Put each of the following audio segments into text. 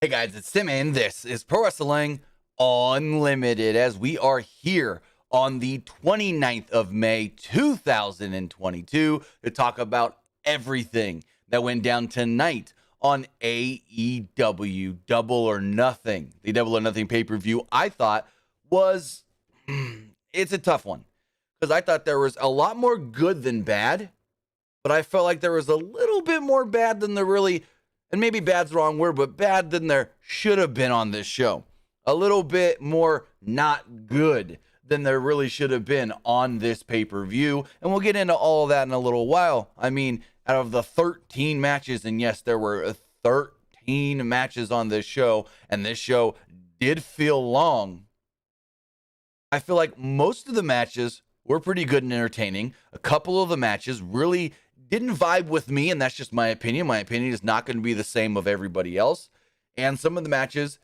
Hey guys, it's Tim, and this is Pro Wrestling Unlimited as we are here on the 29th of May, 2022 to talk about everything that went down tonight on AEW Double or Nothing. The Double or Nothing pay-per-view I thought was, it's a tough one because I thought there was a lot more good than bad, but I felt like there was a little bit more bad than there really, and maybe bad's the wrong word, but bad than there should have been on this show. A little bit more not good than there really should have been on this pay-per-view. And we'll get into all of that in a little while. I mean, out of the 13 matches, and yes, there were 13 matches on this show, and this show did feel long. I feel like most of the matches were pretty good and entertaining. A couple of the matches really didn't vibe with me, and that's just my opinion. My opinion is not going to be the same of everybody else. And some of the matches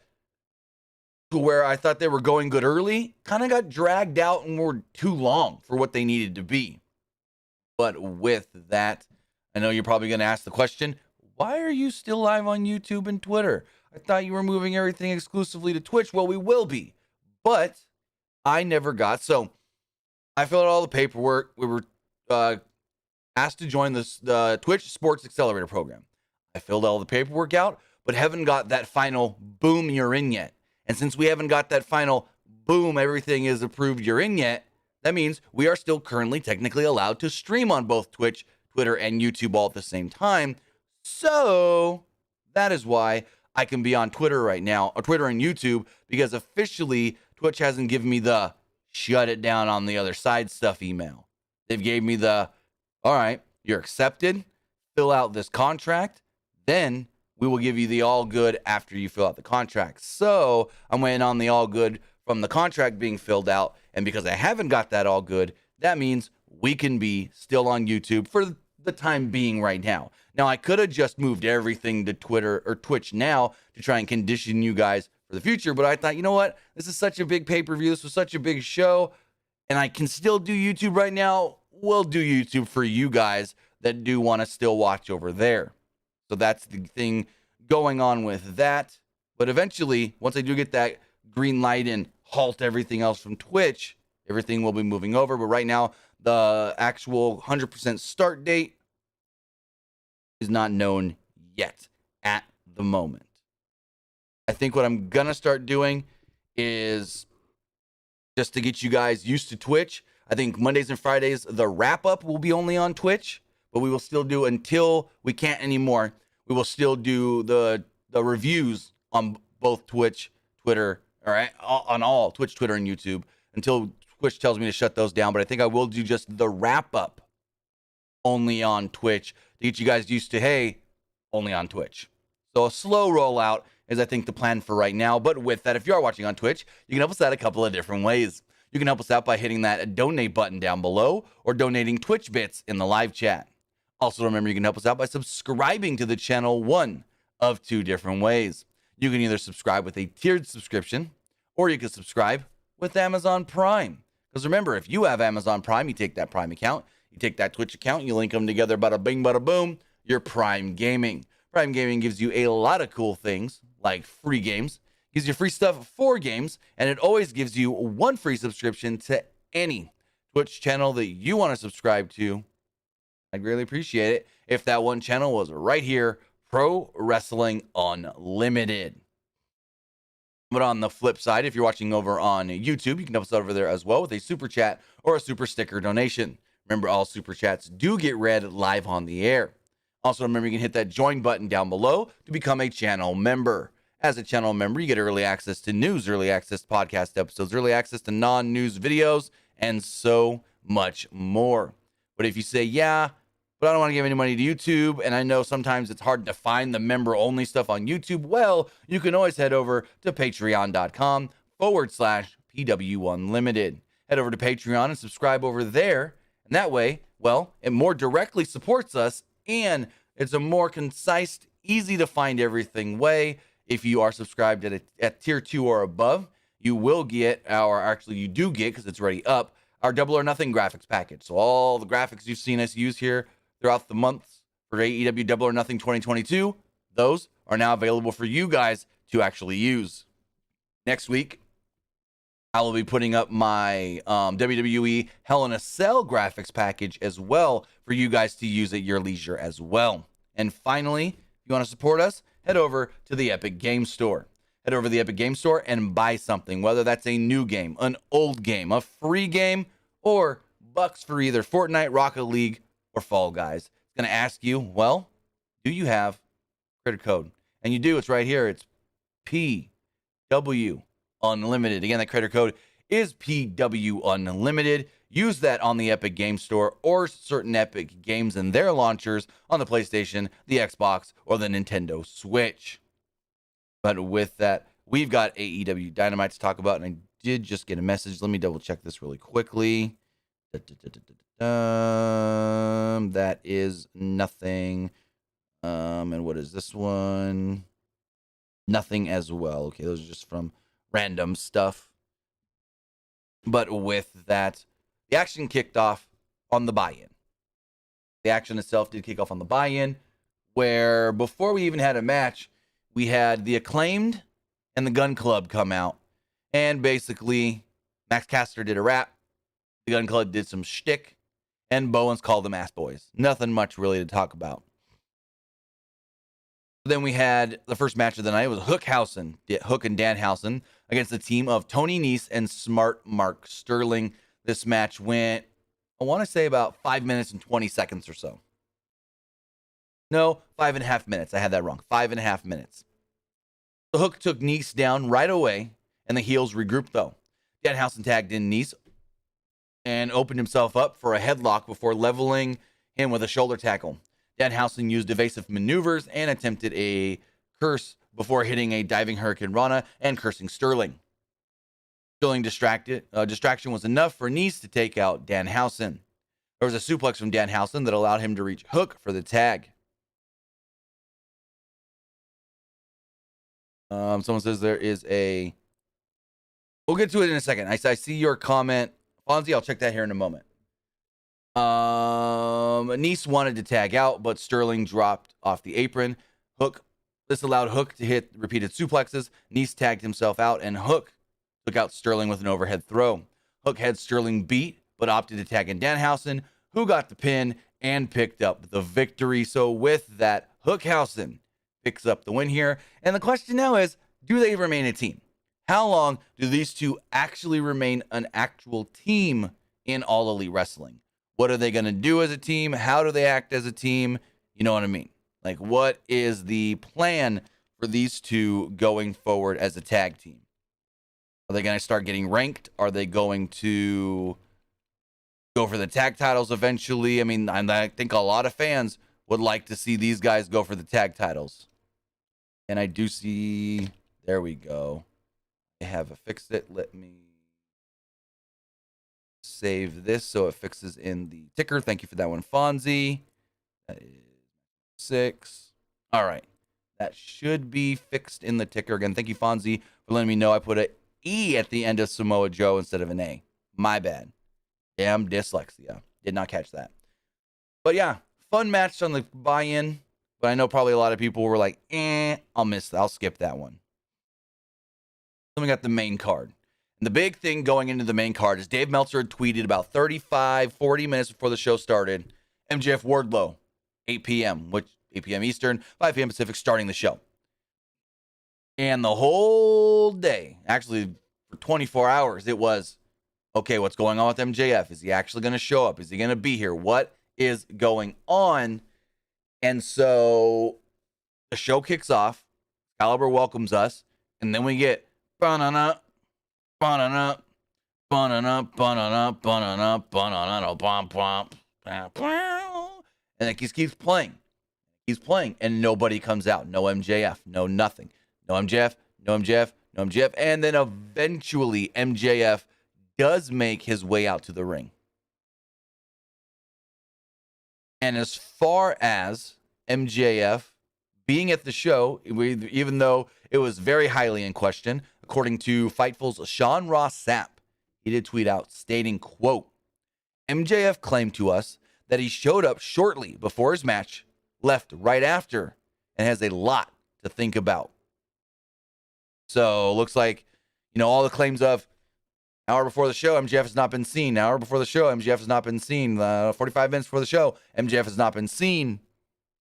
where I thought they were going good early kind of got dragged out and were too long for what they needed to be. But with that, I know you're probably going to ask the question, why are you still live on YouTube and Twitter? I thought you were moving everything exclusively to Twitch. Well, we will be, but I never got. So I filled out all the paperwork. We were asked to join the Twitch Sports Accelerator program. I filled all the paperwork out, but haven't got that final boom, you're in yet. And since we haven't got that final boom, everything is approved, you're in yet, that means we are still currently technically allowed to stream on both Twitch, Twitter, and YouTube all at the same time. So that is why I can be on Twitter right now, or Twitter and YouTube, because officially Twitch hasn't given me the shut it down on the other side stuff email. They've gave me the, all right, you're accepted, fill out this contract, then we will give you the all good after you fill out the contract. So I'm waiting on the all good from the contract being filled out. And because I haven't got that all good, that means we can be still on YouTube for the time being right now. Now, I could have just moved everything to Twitter or Twitch now to try and condition you guys for the future. But I thought, you know what? This is such a big pay-per-view. This was such a big show. And I can still do YouTube right now. We'll do YouTube for you guys that do want to still watch over there. So that's the thing going on with that. But eventually, once I do get that green light and halt everything else from Twitch, everything will be moving over. But right now, the actual 100% start date is not known yet at the moment. I think what I'm going to start doing is just to get you guys used to Twitch. I think Mondays and Fridays, the wrap-up will be only on Twitch, but we will still do until we can't anymore. We will still do the reviews on both Twitch, Twitter, all right, on all Twitch, Twitter, and YouTube until Twitch tells me to shut those down. But I think I will do just the wrap-up only on Twitch to get you guys used to, hey, only on Twitch. So a slow rollout is, I think, the plan for right now. But with that, if you are watching on Twitch, you can help us out a couple of different ways. You can help us out by hitting that donate button down below or donating Twitch bits in the live chat. Also, remember, you can help us out by subscribing to the channel one of two different ways. You can either subscribe with a tiered subscription, or you can subscribe with Amazon Prime. Because remember, if you have Amazon Prime, you take that Prime account, you take that Twitch account, you link them together, bada bing, bada boom, you're Prime Gaming. Prime Gaming gives you a lot of cool things, like free games, gives you free stuff for games, and it always gives you one free subscription to any Twitch channel that you want to subscribe to. I'd really appreciate it if that one channel was right here, Pro Wrestling Unlimited. But on the flip side, if you're watching over on YouTube, you can help us over there as well with a super chat or a super sticker donation. Remember, all super chats do get read live on the air. Also, remember, you can hit that join button down below to become a channel member. As a channel member, you get early access to news, early access to podcast episodes, early access to non-news videos, and so much more. But if you say, yeah, but I don't want to give any money to YouTube, and I know sometimes it's hard to find the member-only stuff on YouTube, well, you can always head over to patreon.com/PWU Unlimited. Head over to Patreon and subscribe over there, and that way, well, it more directly supports us, and it's a more concise, easy to find everything way. If you are subscribed at tier 2 or above, you will get you do get, because it's already up, our Double or Nothing graphics package. So all the graphics you've seen us use here throughout the months for AEW Double or Nothing 2022, those are now available for you guys to actually use. Next week, I will be putting up my WWE Hell in a Cell graphics package as well for you guys to use at your leisure as well. And finally, if you want to support us, head over to the Epic Game Store. Head over to the Epic Game Store and buy something, whether that's a new game, an old game, a free game, or bucks for either Fortnite, Rocket League, or Fall Guys. It's going to ask you, well, do you have credit code? And you do. It's right here. It's PW Unlimited. Again, that credit code is PW Unlimited. Use that on the Epic Game Store or certain Epic games and their launchers on the PlayStation, the Xbox, or the Nintendo Switch. But with that, we've got AEW Dynamite to talk about, and I did just get a message. Let me double check this really quickly. That is nothing. And what is this one? Nothing as well. Okay, those are just from random stuff. But with that, the action kicked off on the buy-in. The action itself did kick off on the buy-in, where before we even had a match, we had the Acclaimed and the Gun Club come out. And basically, Max Caster did a rap. The Gun Club did some shtick. And Bowens called them ass boys. Nothing much really to talk about. Then we had the first match of the night. It was Hook and Danhausen against the team of Tony Nese and Smart Mark Sterling. This match went, I want to say, about 5 minutes and 20 seconds or so. No, 5.5 minutes. I had that wrong. 5.5 minutes. The Hook took Nese down right away, and the heels regrouped, though. Danhausen tagged in Nese and opened himself up for a headlock before leveling him with a shoulder tackle. Danhausen used evasive maneuvers and attempted a curse before hitting a diving Hurricane Rana and cursing Sterling. Sterling distraction was enough for Nese to take out Danhausen. There was a suplex from Danhausen that allowed him to reach Hook for the tag. Someone says there is a... We'll get to it in a second. I see your comment. Fonzie, I'll check that here in a moment. Nese wanted to tag out, but Sterling dropped off the apron. This allowed Hook to hit repeated suplexes. Nese tagged himself out, and Hook took out Sterling with an overhead throw. Hook had Sterling beat, but opted to tag in Danhausen, who got the pin and picked up the victory. So with that, Hookhausen picks up the win here. And the question now is, do they remain a team? How long do these two actually remain an actual team in All Elite Wrestling? What are they going to do as a team? How do they act as a team? You know what I mean? Like, what is the plan for these two going forward as a tag team? Are they going to start getting ranked? Are they going to go for the tag titles eventually? I mean, I think a lot of fans would like to see these guys go for the tag titles. And I do see, there we go. I have fixed it. Let me save this so it fixes in the ticker. Thank you for that one, Fonzie. That is 6. All right. That should be fixed in the ticker. Again, thank you, Fonzie, for letting me know I put an E at the end of Samoa Joe instead of an A. My bad. Damn dyslexia. Did not catch that. But yeah, fun match on the buy-in. But I know probably a lot of people were like, I'll miss that. I'll skip that one. Then we got the main card. And the big thing going into the main card is Dave Meltzer had tweeted about 35, 40 minutes before the show started, MJF Wardlow, 8 p.m., which 8 p.m. Eastern, 5 p.m. Pacific, starting the show. And the whole day, actually for 24 hours, it was, okay, what's going on with MJF? Is he actually going to show up? Is he going to be here? What is going on? And so the show kicks off. Caliber welcomes us. And then we get banana, banana, banana, banana, banana, banana, bum, bum, and it just keeps playing. He's playing, and nobody comes out. No MJF, no nothing. No MJF, no MJF, no MJF. And then eventually MJF does make his way out to the ring. And as far as MJF being at the show, even though it was very highly in question, according to Fightful's Sean Ross Sapp, he did tweet out stating, quote, MJF claimed to us that he showed up shortly before his match, left right after, and has a lot to think about. So looks like, all the claims of hour before the show, MJF has not been seen. Hour before the show, MJF has not been seen. 45 minutes before the show, MJF has not been seen.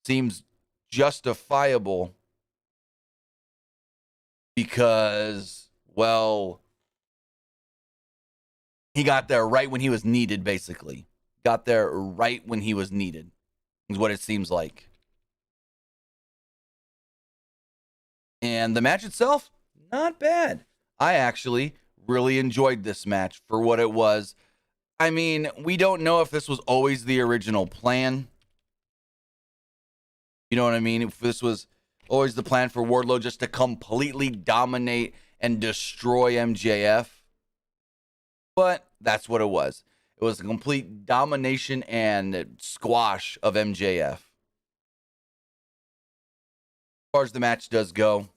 Seems justifiable because, well, he got there right when he was needed, basically. Got there right when he was needed, is what it seems like. And the match itself, not bad. I actually really enjoyed this match for what it was. I mean, we don't know if this was always the original plan. You know what I mean? If this was always the plan for Wardlow just to completely dominate and destroy MJF. But that's what it was. It was a complete domination and squash of MJF. As far as the match does go,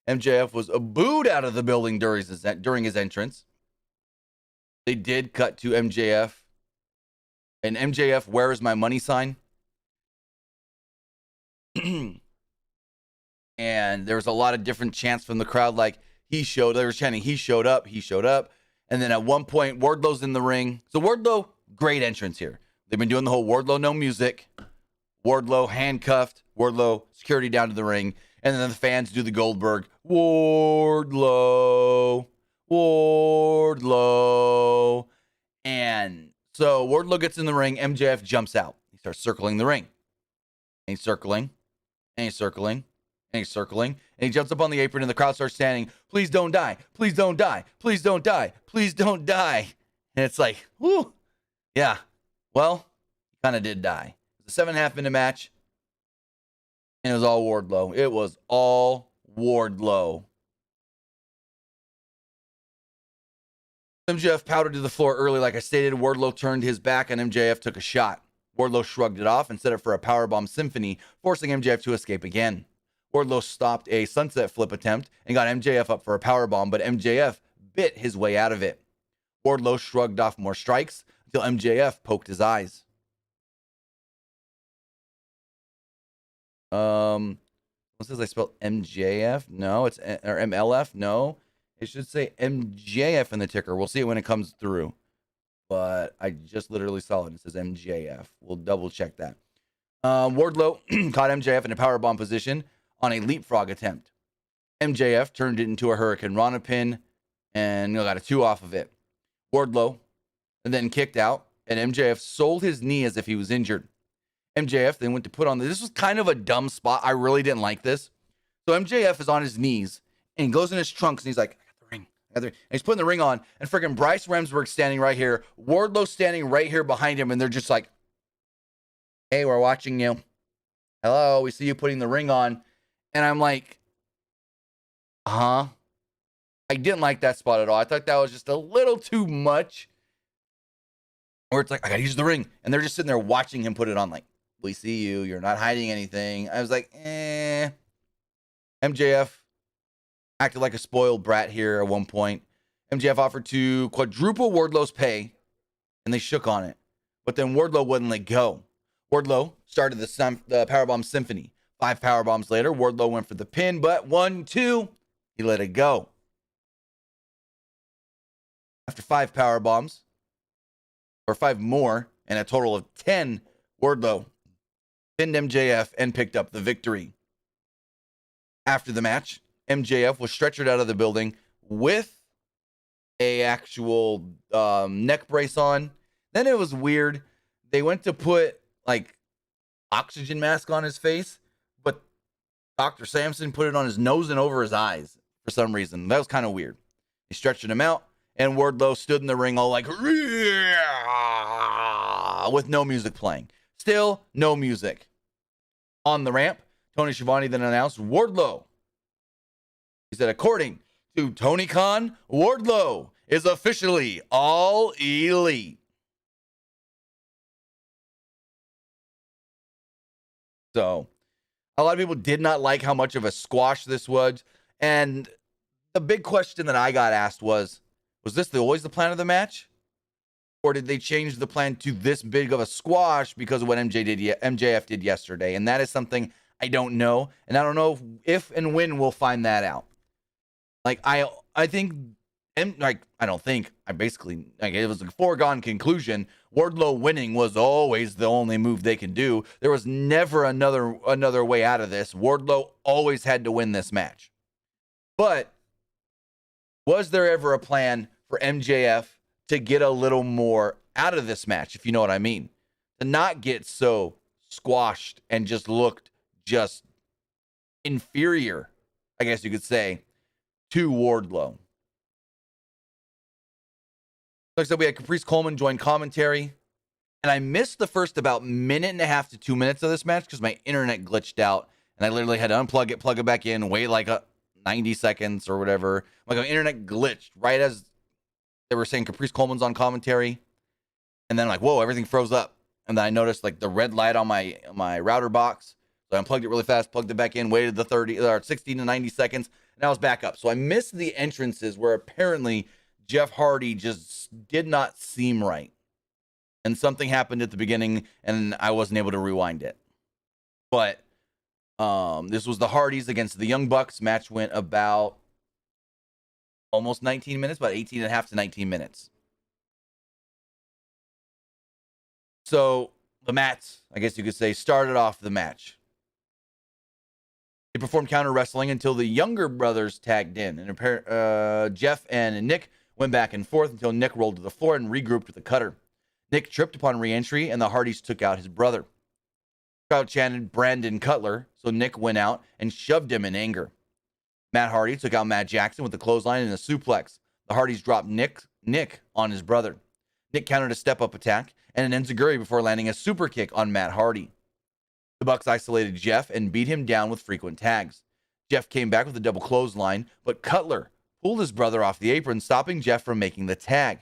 MJF was booed out of the building during his entrance. They did cut to MJF. And MJF, where is my money sign? And there was a lot of different chants from the crowd, like they were chanting, he showed up. And then at one point, Wardlow's in the ring. So Wardlow, great entrance here. They've been doing the whole Wardlow no music. Wardlow handcuffed. Wardlow security down to the ring. And then the fans do the Goldberg. Wardlow. And so Wardlow gets in the ring. MJF jumps out. He starts circling the ring. And he's circling. And he's circling. And he's circling. And he jumps up on the apron and the crowd starts chanting, please don't die. Please don't die. Please don't die. Please don't die. And it's like, whoo. Yeah. Well, he kind of did die. It was a 7.5 minute match. And it was all Wardlow. It was all Wardlow. MJF powdered to the floor early. Like I stated, Wardlow turned his back and MJF took a shot. Wardlow shrugged it off and set it for a powerbomb symphony, forcing MJF to escape again. Wardlow stopped a sunset flip attempt and got MJF up for a powerbomb, but MJF bit his way out of it. Wardlow shrugged off more strikes until MJF poked his eyes. What says I spelled MJF? No, or MLF? No, it should say MJF in the ticker. We'll see it when it comes through. But I just literally saw it. It says MJF. We'll double check that. Wardlow caught MJF in a powerbomb position on a leapfrog attempt. MJF turned it into a Hurricane Rana pin and got a 2 off of it. Wardlow then kicked out, and MJF sold his knee as if he was injured. MJF then went to put on this was kind of a dumb spot. I really didn't like this. So MJF is on his knees and he goes in his trunks and he's like, I got the ring. And he's putting the ring on, and freaking Bryce Remsburg standing right here, Wardlow standing right here behind him, and they're just like, hey, we're watching you. Hello, we see you putting the ring on. And I'm like, I didn't like that spot at all. I thought that was just a little too much. Or it's like, I gotta use the ring. And they're just sitting there watching him put it on, like, we see you. You're not hiding anything. I was like, MJF acted like a spoiled brat here at one point. MJF offered to quadruple Wardlow's pay, and they shook on it. But then Wardlow wouldn't let go. Wardlow started the Powerbomb Symphony. 5 powerbombs later, Wardlow went for the pin, but 1, 2, he let it go. After 5 powerbombs, or 5 more, and a total of 10, Wardlow pinned MJF and picked up the victory. After the match, MJF was stretchered out of the building with a actual neck brace on. Then it was weird. They went to put like oxygen mask on his face, but Dr. Samson put it on his nose and over his eyes for some reason. That was kind of weird. He stretched him out, and Wardlow stood in the ring all like, with no music playing. Still no music. On the ramp, Tony Schiavone then announced Wardlow. He said, according to Tony Khan, Wardlow is officially all elite. So, a lot of people did not like how much of a squash this was. And the big question that I got asked was this always the plan of the match? Or did they change the plan to this big of a squash because of what MJF did yesterday? And that is something I don't know. And I don't know if and when we'll find that out. Like I think, and like I don't think, I basically, like, it was a foregone conclusion. Wardlow winning was always the only move they could do. There was never another way out of this. Wardlow always had to win this match. But was there ever a plan for MJF to get a little more out of this match, if you know what I mean? To not get so squashed and just looked just inferior, I guess you could say, to Wardlow. Like I said, we had Caprice Coleman join commentary, and I missed the first about minute and a half to 2 minutes of this match because my internet glitched out, and I literally had to unplug it, plug it back in, wait like 90 seconds or whatever. Like, my internet glitched right as they were saying Caprice Coleman's on commentary, and then like, whoa, everything froze up, and then I noticed like the red light on my router box. So I unplugged it really fast, plugged it back in, waited the 60 to 90 seconds, and I was back up. So I missed the entrances where apparently Jeff Hardy just did not seem right. And something happened at the beginning, and I wasn't able to rewind it. But this was the Hardys against the Young Bucks. Match went about almost 19 minutes, about 18 and a half to 19 minutes. So the Mats, I guess you could say, started off the match. They performed counter wrestling until the Younger brothers tagged in. And Jeff and Nick went back and forth until Nick rolled to the floor and regrouped with the cutter. Nick tripped upon re-entry, and the Hardys took out his brother. The crowd chanted Brandon Cutler, so Nick went out and shoved him in anger. Matt Hardy took out Matt Jackson with a clothesline and a suplex. The Hardys dropped Nick on his brother. Nick countered a step-up attack and an enziguri before landing a super kick on Matt Hardy. The Bucks isolated Jeff and beat him down with frequent tags. Jeff came back with a double clothesline, but Cutler pulled his brother off the apron, stopping Jeff from making the tag.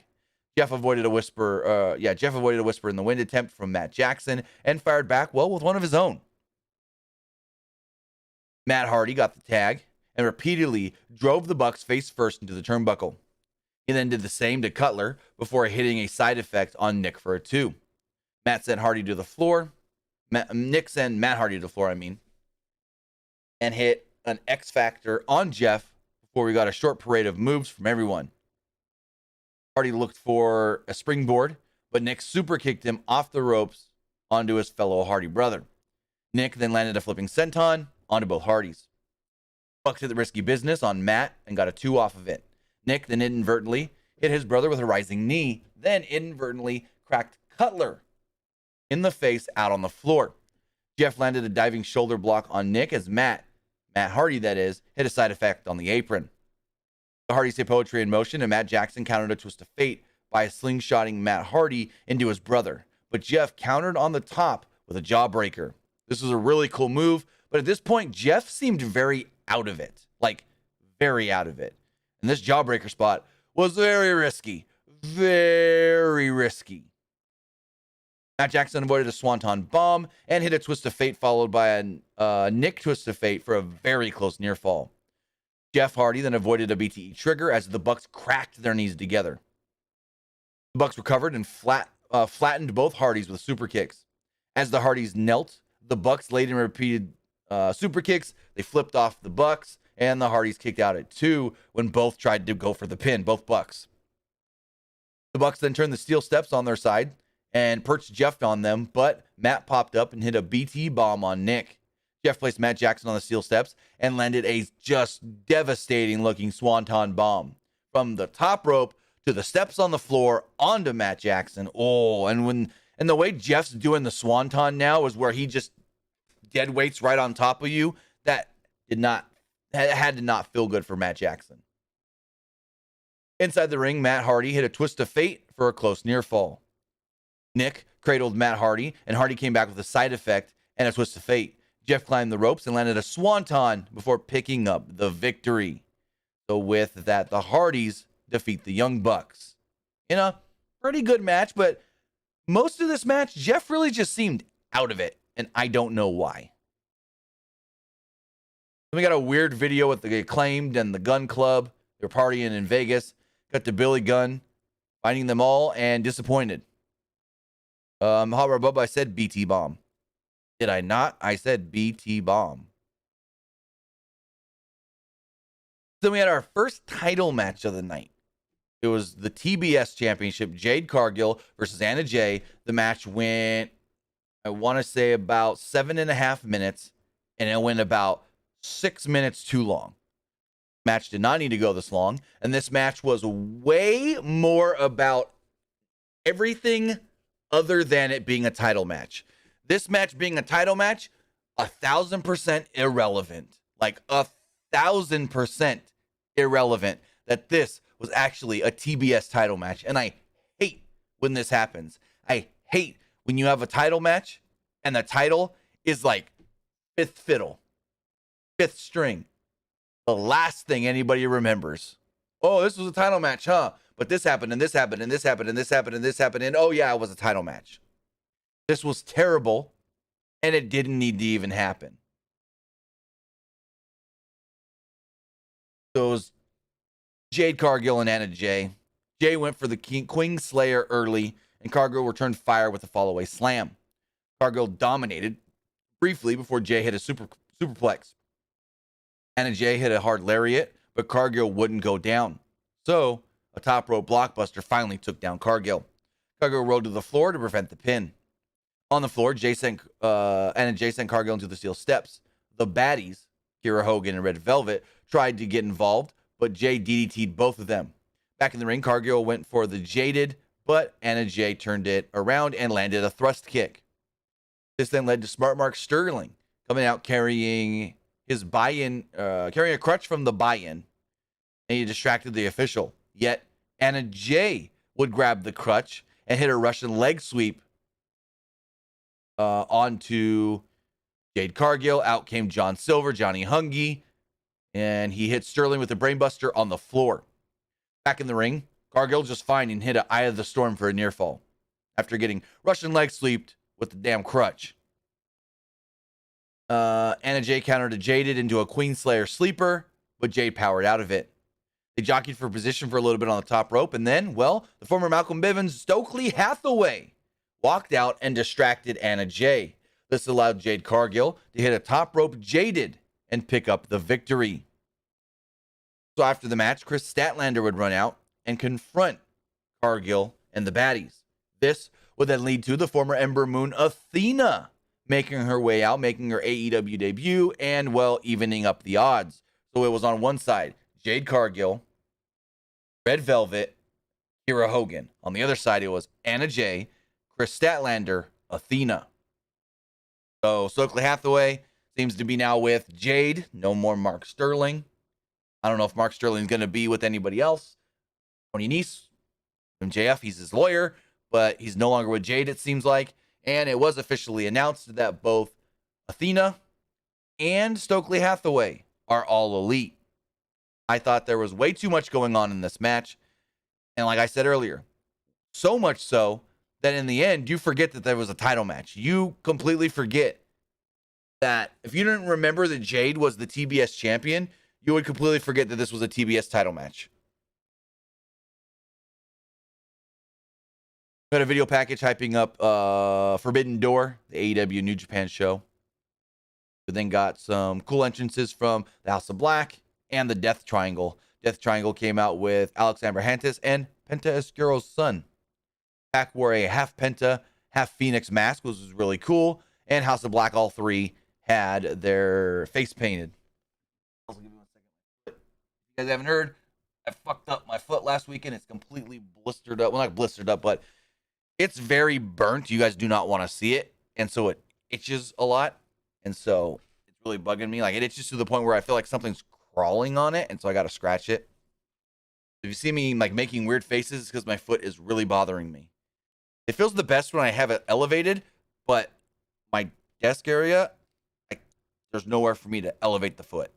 Jeff avoided a whisper in the wind attempt from Matt Jackson and fired back well with one of his own. Matt Hardy got the tag and repeatedly drove the Bucks face first into the turnbuckle. He then did the same to Cutler before hitting a side effect on Nick for a 2. Matt sent Hardy to the floor. Nick sent Matt Hardy to the floor, and hit an X Factor on Jeff before we got a short parade of moves from everyone. Hardy looked for a springboard, but Nick super kicked him off the ropes onto his fellow Hardy brother. Nick then landed a flipping senton onto both Hardys. Bucks did the risky business on Matt and got a 2 off of it. Nick then inadvertently hit his brother with a rising knee, then inadvertently cracked Cutler in the face out on the floor. Jeff landed a diving shoulder block on Nick as Matt Hardy that is, hit a side effect on the apron. The Hardys hit poetry in motion, and Matt Jackson countered a twist of fate by slingshotting Matt Hardy into his brother. But Jeff countered on the top with a jawbreaker. This was a really cool move, but at this point, Jeff seemed very out of it. Like, very out of it. And this jawbreaker spot was very risky. Very risky. Matt Jackson avoided a swanton bomb and hit a twist of fate, followed by a Nick twist of fate for a very close near fall. Jeff Hardy then avoided a BTE trigger as the Bucks cracked their knees together. The Bucks recovered and flattened both Hardys with super kicks. As the Hardys knelt, the Bucks laid in repeated super kicks. They flipped off the Bucks, and the Hardys kicked out at 2 when both tried to go for the pin, both Bucks. The Bucks then turned the steel steps on their side and perched Jeff on them, but Matt popped up and hit a BT bomb on Nick. Jeff placed Matt Jackson on the steel steps and landed a just devastating-looking swanton bomb from the top rope to the steps on the floor onto Matt Jackson. Oh, and the way Jeff's doing the swanton now is where he just dead weights right on top of you. That had to not feel good for Matt Jackson. Inside the ring, Matt Hardy hit a twist of fate for a close near fall. Nick cradled Matt Hardy, and Hardy came back with a side effect and a twist of fate. Jeff climbed the ropes and landed a swanton before picking up the victory. So with that, the Hardys defeat the Young Bucks in a pretty good match, but most of this match, Jeff really just seemed out of it, and I don't know why. Then we got a weird video with the Acclaimed and the Gun Club. They're partying in Vegas. Got to Billy Gunn, finding them all, and disappointed. Hot Rod Bubba, I said BT Bomb. Did I not? I said BT Bomb. Then we had our first title match of the night. It was the TBS Championship, Jade Cargill versus Anna Jay. The match went, I want to say, about 7.5 minutes, and it went about 6 minutes too long. Match did not need to go this long, and this match was way more about everything other than it being a title match. This match being a title match, 1,000% irrelevant. Like 1,000% irrelevant that this was actually a TBS title match. And I hate when this happens. I hate when you have a title match and the title is like fifth fiddle, fifth string. The last thing anybody remembers. Oh, this was a title match, huh? But this happened, and this happened, and this happened, and this happened, and this happened, and oh yeah, it was a title match. This was terrible, and it didn't need to even happen. So it was Jade Cargill and Anna Jay. Jay went for the Queen Slayer early, and Cargill returned fire with a fallaway slam. Cargill dominated briefly before Jay hit a superplex. Anna Jay hit a hard lariat, but Cargill wouldn't go down. So a top rope blockbuster finally took down Cargill. Cargill rode to the floor to prevent the pin. On the floor, Anna Jay sent Cargill into the steel steps. The baddies, Kira Hogan and Red Velvet, tried to get involved, but Jay DDT'd both of them. Back in the ring, Cargill went for the jaded, but Anna Jay turned it around and landed a thrust kick. This then led to Smart Mark Sterling coming out carrying his carrying a crutch from the buy-in, and he distracted the official. Yet Anna Jay would grab the crutch and hit a Russian leg sweep onto Jade Cargill. Out came John Silver, Johnny Hungy, and he hit Sterling with a brainbuster on the floor. Back in the ring, Cargill just fine and hit an Eye of the Storm for a near fall after getting Russian leg sweeped with the damn crutch. Anna Jay countered a Jaded into a Queen Slayer sleeper, but Jade powered out of it. They jockeyed for position for a little bit on the top rope, and then, well, the former Malcolm Bivens, Stokely Hathaway, walked out and distracted Anna Jay. This allowed Jade Cargill to hit a top rope Jaded and pick up the victory. So after the match, Chris Statlander would run out and confront Cargill and the baddies. This would then lead to the former Ember Moon Athena making her way out, making her AEW debut, and, well, evening up the odds. So it was on one side, Jade Cargill, Red Velvet, Kira Hogan. On the other side, it was Anna Jay, Chris Statlander, Athena. So Stokely Hathaway seems to be now with Jade. No more Mark Sterling. I don't know if Mark Sterling's going to be with anybody else. Tony Nese, MJF, he's his lawyer, but he's no longer with Jade, it seems like. And it was officially announced that both Athena and Stokely Hathaway are all elite. I thought there was way too much going on in this match. And like I said earlier, so much so that in the end, you forget that there was a title match. You completely forget that if you didn't remember that Jade was the TBS champion, you would completely forget that this was a TBS title match. We had a video package hyping up Forbidden Door, the AEW New Japan show. We then got some cool entrances from the House of Black and the Death Triangle. Death Triangle came out with Alex Abrahantes and Penta Oscuro's son. Pac wore a half Penta, half Phoenix mask, which was really cool. And House of Black, all three had their face painted. Also, give me 1 second. If you guys haven't heard, I fucked up my foot last weekend. It's completely blistered up. Well, not blistered up, but it's very burnt. You guys do not want to see it. And so it itches a lot. And so it's really bugging me. Like, it itches to the point where I feel like something's crawling on it. And so I got to scratch it. If you see me like making weird faces, it's because my foot is really bothering me. It feels the best when I have it elevated, but my desk area, there's nowhere for me to elevate the foot.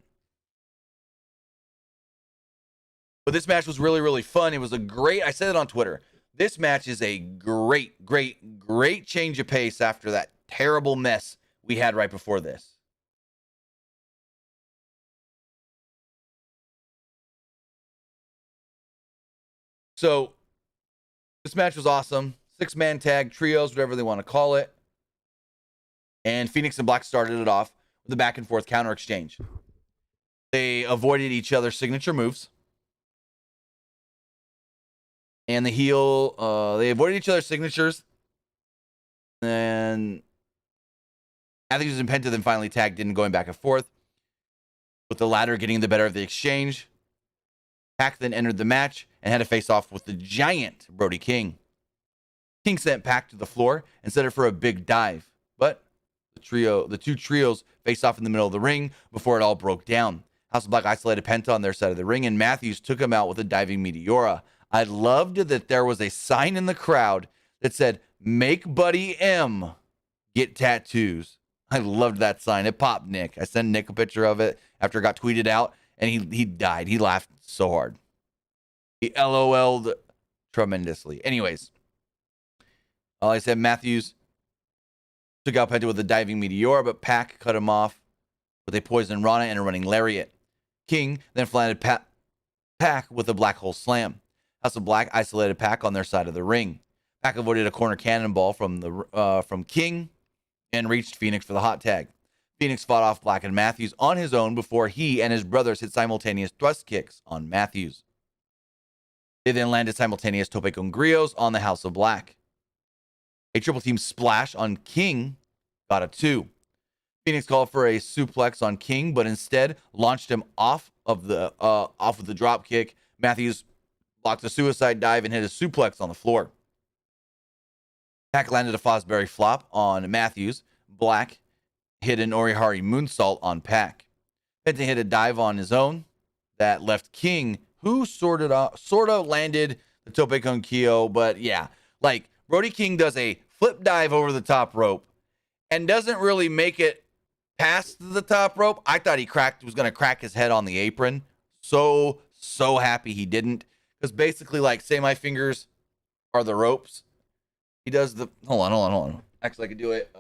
But this match was really, really fun. It was I said it on Twitter. This match is a great change of pace after that terrible mess we had right before this. So this match was awesome. 6-man tag, trios, whatever they want to call it. And Phoenix and Black started it off with a back and forth counter exchange. They avoided each other's signature moves. And the heel, they avoided each other's signatures. And Matthews and Penta then finally tagged in, going back and forth, with the latter getting the better of the exchange. Pac then entered the match and had to face off with the giant Brody King. King sent Pac to the floor and set it for a big dive. But the two trios faced off in the middle of the ring before it all broke down. House of Black isolated Penta on their side of the ring, and Matthews took him out with a diving Meteora. I loved that there was a sign in the crowd that said, "Make Buddy M get tattoos." I loved that sign. It popped Nick. I sent Nick a picture of it after it got tweeted out, and he died. He laughed so hard. He LOL'd tremendously. Anyways, like I said, Matthews took out Penta with a diving Meteor, but Pac cut him off with a poison Rana and a running lariat. King then flattened Pac with a black hole slam. House of Black isolated Pac on their side of the ring. Pac avoided a corner cannonball from King and reached Phoenix for the hot tag. Phoenix fought off Black and Matthews on his own before he and his brothers hit simultaneous thrust kicks on Matthews. They then landed simultaneous tope con grillos on the House of Black. A triple team splash on King got a 2. Phoenix called for a suplex on King, but instead launched him off of the drop kick. Matthews blocked a suicide dive and hit a suplex on the floor. Pac landed a Fosbury flop on Matthews. Black hit an Orihari moonsault on Pac. Penta hit a dive on his own that left King, who sort of landed the tope con Kyo, but yeah, like Brody King does a flip dive over the top rope and doesn't really make it past the top rope. I thought he was going to crack his head on the apron. So happy he didn't. Because basically, like, say my fingers are the ropes. He does the... Hold on. Actually, I could do it.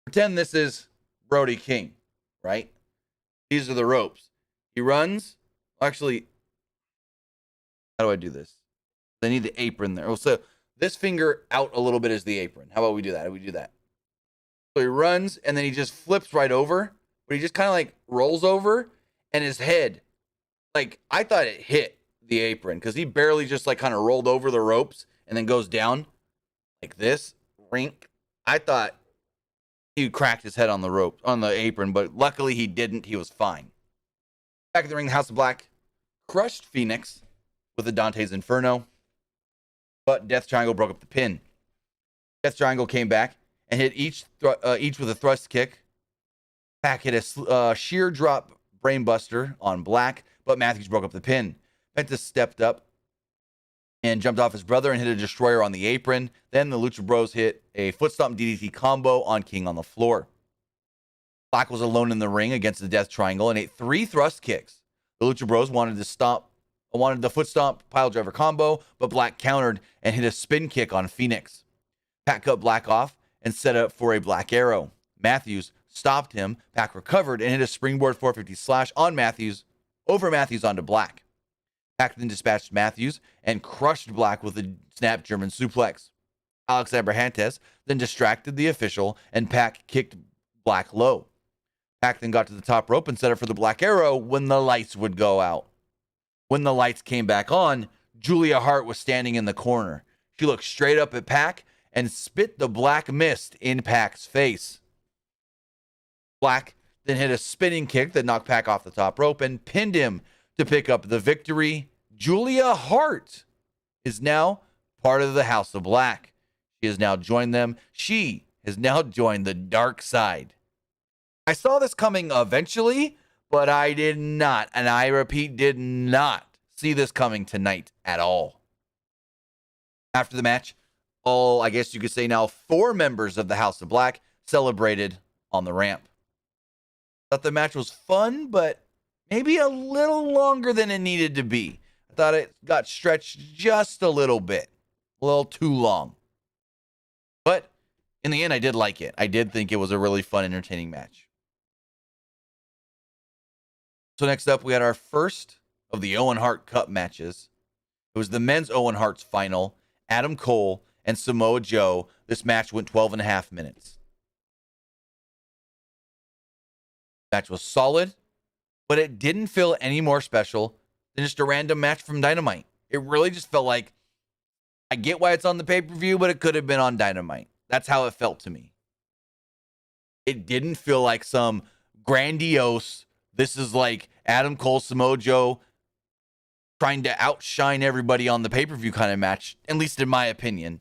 Pretend this is Brody King, right? These are the ropes. He runs. Actually, how do I do this? I need the apron there. Oh, so this finger out a little bit is the apron. How about we do that? So he runs, and then he just flips right over. But he just kind of like rolls over, and his head, like, I thought it hit the apron because he barely just like kind of rolled over the ropes and then goes down like this. Rink. I thought he cracked his head on the apron, but luckily he didn't. He was fine. Back in the ring, the House of Black crushed Phoenix with a Dante's Inferno, but Death Triangle broke up the pin. Death Triangle came back and hit each with a thrust kick. Pac hit a sheer drop brainbuster on Black, but Matthews broke up the pin. Penta stepped up and jumped off his brother and hit a destroyer on the apron. Then the Lucha Bros hit a foot stomp DDT combo on King on the floor. Black was alone in the ring against the Death Triangle and ate 3 thrust kicks. The Lucha Bros wanted the foot stomp pile driver combo, but Black countered and hit a spin kick on Phoenix. Pac cut Black off and set up for a Black Arrow. Matthews stopped him. Pac recovered and hit a springboard 450 slash on Matthews, over Matthews onto Black. Pac then dispatched Matthews and crushed Black with a snap German suplex. Alex Abrahantes then distracted the official, and Pac kicked Black low. Pac then got to the top rope and set up for the Black Arrow when the lights would go out. When the lights came back on, Julia Hart was standing in the corner. She looked straight up at Pac and spit the black mist in Pac's face. Black then hit a spinning kick that knocked Pac off the top rope and pinned him to pick up the victory. Julia Hart is now part of the House of Black. She has now joined them. She has now joined the dark side. I saw this coming eventually, but I did not, and I repeat, did not see this coming tonight at all. After the match, all, I guess you could say now, 4 members of the House of Black celebrated on the ramp. Thought the match was fun, but maybe a little longer than it needed to be. I thought it got stretched just a little bit. A little too long. But in the end, I did like it. I did think it was a really fun, entertaining match. So next up, we had our first of the Owen Hart Cup matches. It was the men's Owen Hart's final. Adam Cole and Samoa Joe. This match went 12 and a half minutes. Match was solid, but it didn't feel any more special than just a random match from Dynamite. It really just felt like, I get why it's on the pay-per-view, but it could have been on Dynamite. That's how it felt to me. It didn't feel like some grandiose, this is like Adam Cole, Samoa Joe trying to outshine everybody on the pay-per-view kind of match, at least in my opinion.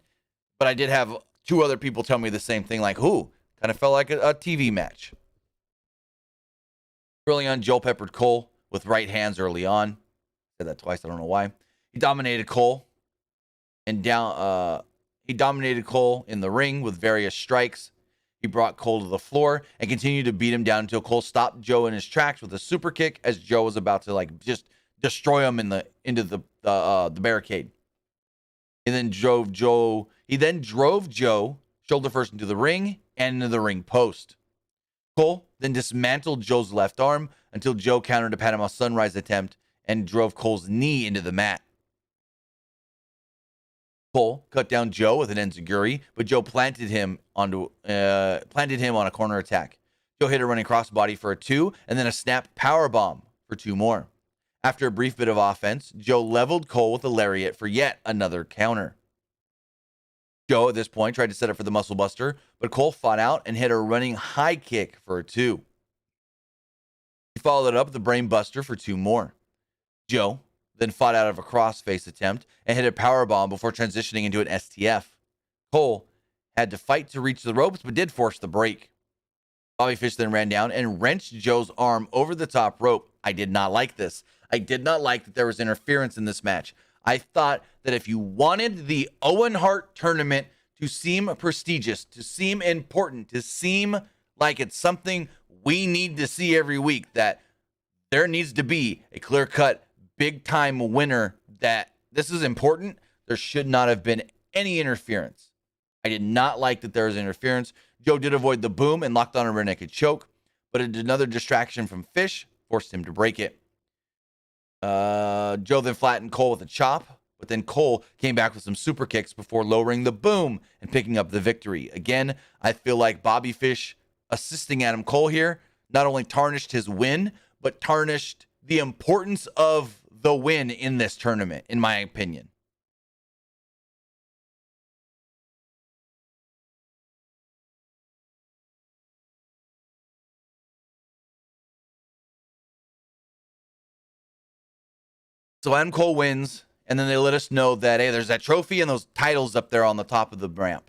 But I did have two other people tell me the same thing, like, kind of felt like a TV match. Early on, Joe peppered Cole with right hands early on. Said that twice, I don't know why. He dominated Cole and he dominated Cole in the ring with various strikes. He brought Cole to the floor and continued to beat him down until Cole stopped Joe in his tracks with a super kick as Joe was about to just destroy him into the barricade. And then drove Joe shoulder first into the ring and into the ring post. Cole then dismantled Joe's left arm until Joe countered a Panama Sunrise attempt and drove Cole's knee into the mat. Cole cut down Joe with an enziguri, but Joe planted him on a corner attack. Joe hit a running crossbody for a 2, and then a snap power bomb for 2 more. After a brief bit of offense, Joe leveled Cole with a lariat for yet another counter. Joe, at this point, tried to set up for the muscle buster, but Cole fought out and hit a running high kick for a 2. He followed it up with a brain buster for 2 more. Joe then fought out of a crossface attempt and hit a powerbomb before transitioning into an STF. Cole had to fight to reach the ropes, but did force the break. Bobby Fish then ran down and wrenched Joe's arm over the top rope. I did not like this. I did not like that there was interference in this match. I thought that if you wanted the Owen Hart tournament to seem prestigious, to seem important, to seem like it's something we need to see every week, that there needs to be a clear-cut, big-time winner, that this is important, there should not have been any interference. I did not like that there was interference. Joe did avoid the boom and locked on a rear naked choke, but another distraction from Fish forced him to break it. Joe then flattened Cole with a chop, but then Cole came back with some super kicks before lowering the boom and picking up the victory. Again, I feel like Bobby Fish assisting Adam Cole here not only tarnished his win, but tarnished the importance of the win in this tournament, in my opinion. So Adam Cole wins, and then they let us know that, hey, there's that trophy and those titles up there on the top of the ramp.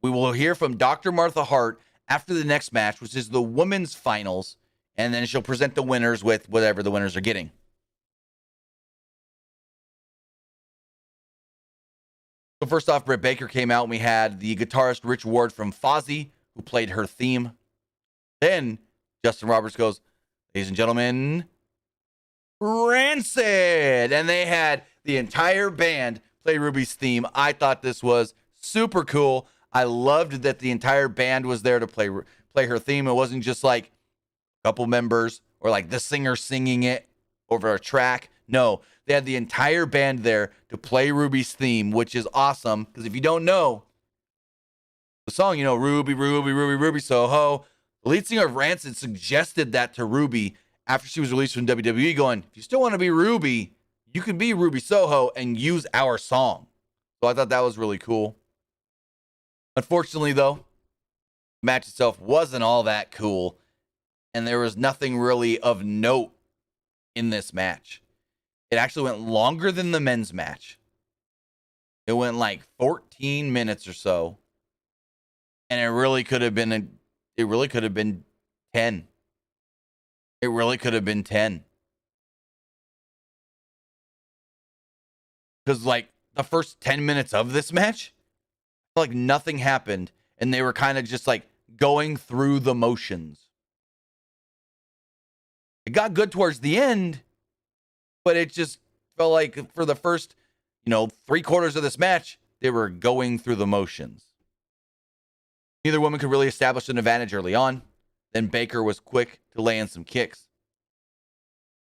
We will hear from Dr. Martha Hart after the next match, which is the women's finals, and then she'll present the winners with whatever the winners are getting. So first off, Britt Baker came out, and we had the guitarist Rich Ward from Fozzy, who played her theme. Then Justin Roberts goes, ladies and gentlemen, Rancid, and they had the entire band play Ruby's theme. I thought this was super cool. I loved that the entire band was there to play her theme. It wasn't just like a couple members or like the singer singing it over a track. No, they had the entire band there to play Ruby's theme, which is awesome. Because if you don't know the song, Ruby, Ruby, Ruby, Ruby, Soho. The lead singer of Rancid suggested that to Ruby after she was released from WWE, going, if you still want to be Ruby, you can be Ruby Soho and use our song. So I thought that was really cool. Unfortunately, though, the match itself wasn't all that cool, and there was nothing really of note in this match. It actually went longer than the men's match. It went like 14 minutes or so, and it really could have been 10. It really could have been 10. Because, like, the first 10 minutes of this match, I feel like nothing happened, and they were kind of just, like, going through the motions. It got good towards the end, but it just felt like for the first, 3/4 of this match, they were going through the motions. Neither woman could really establish an advantage early on. Then Baker was quick to lay in some kicks.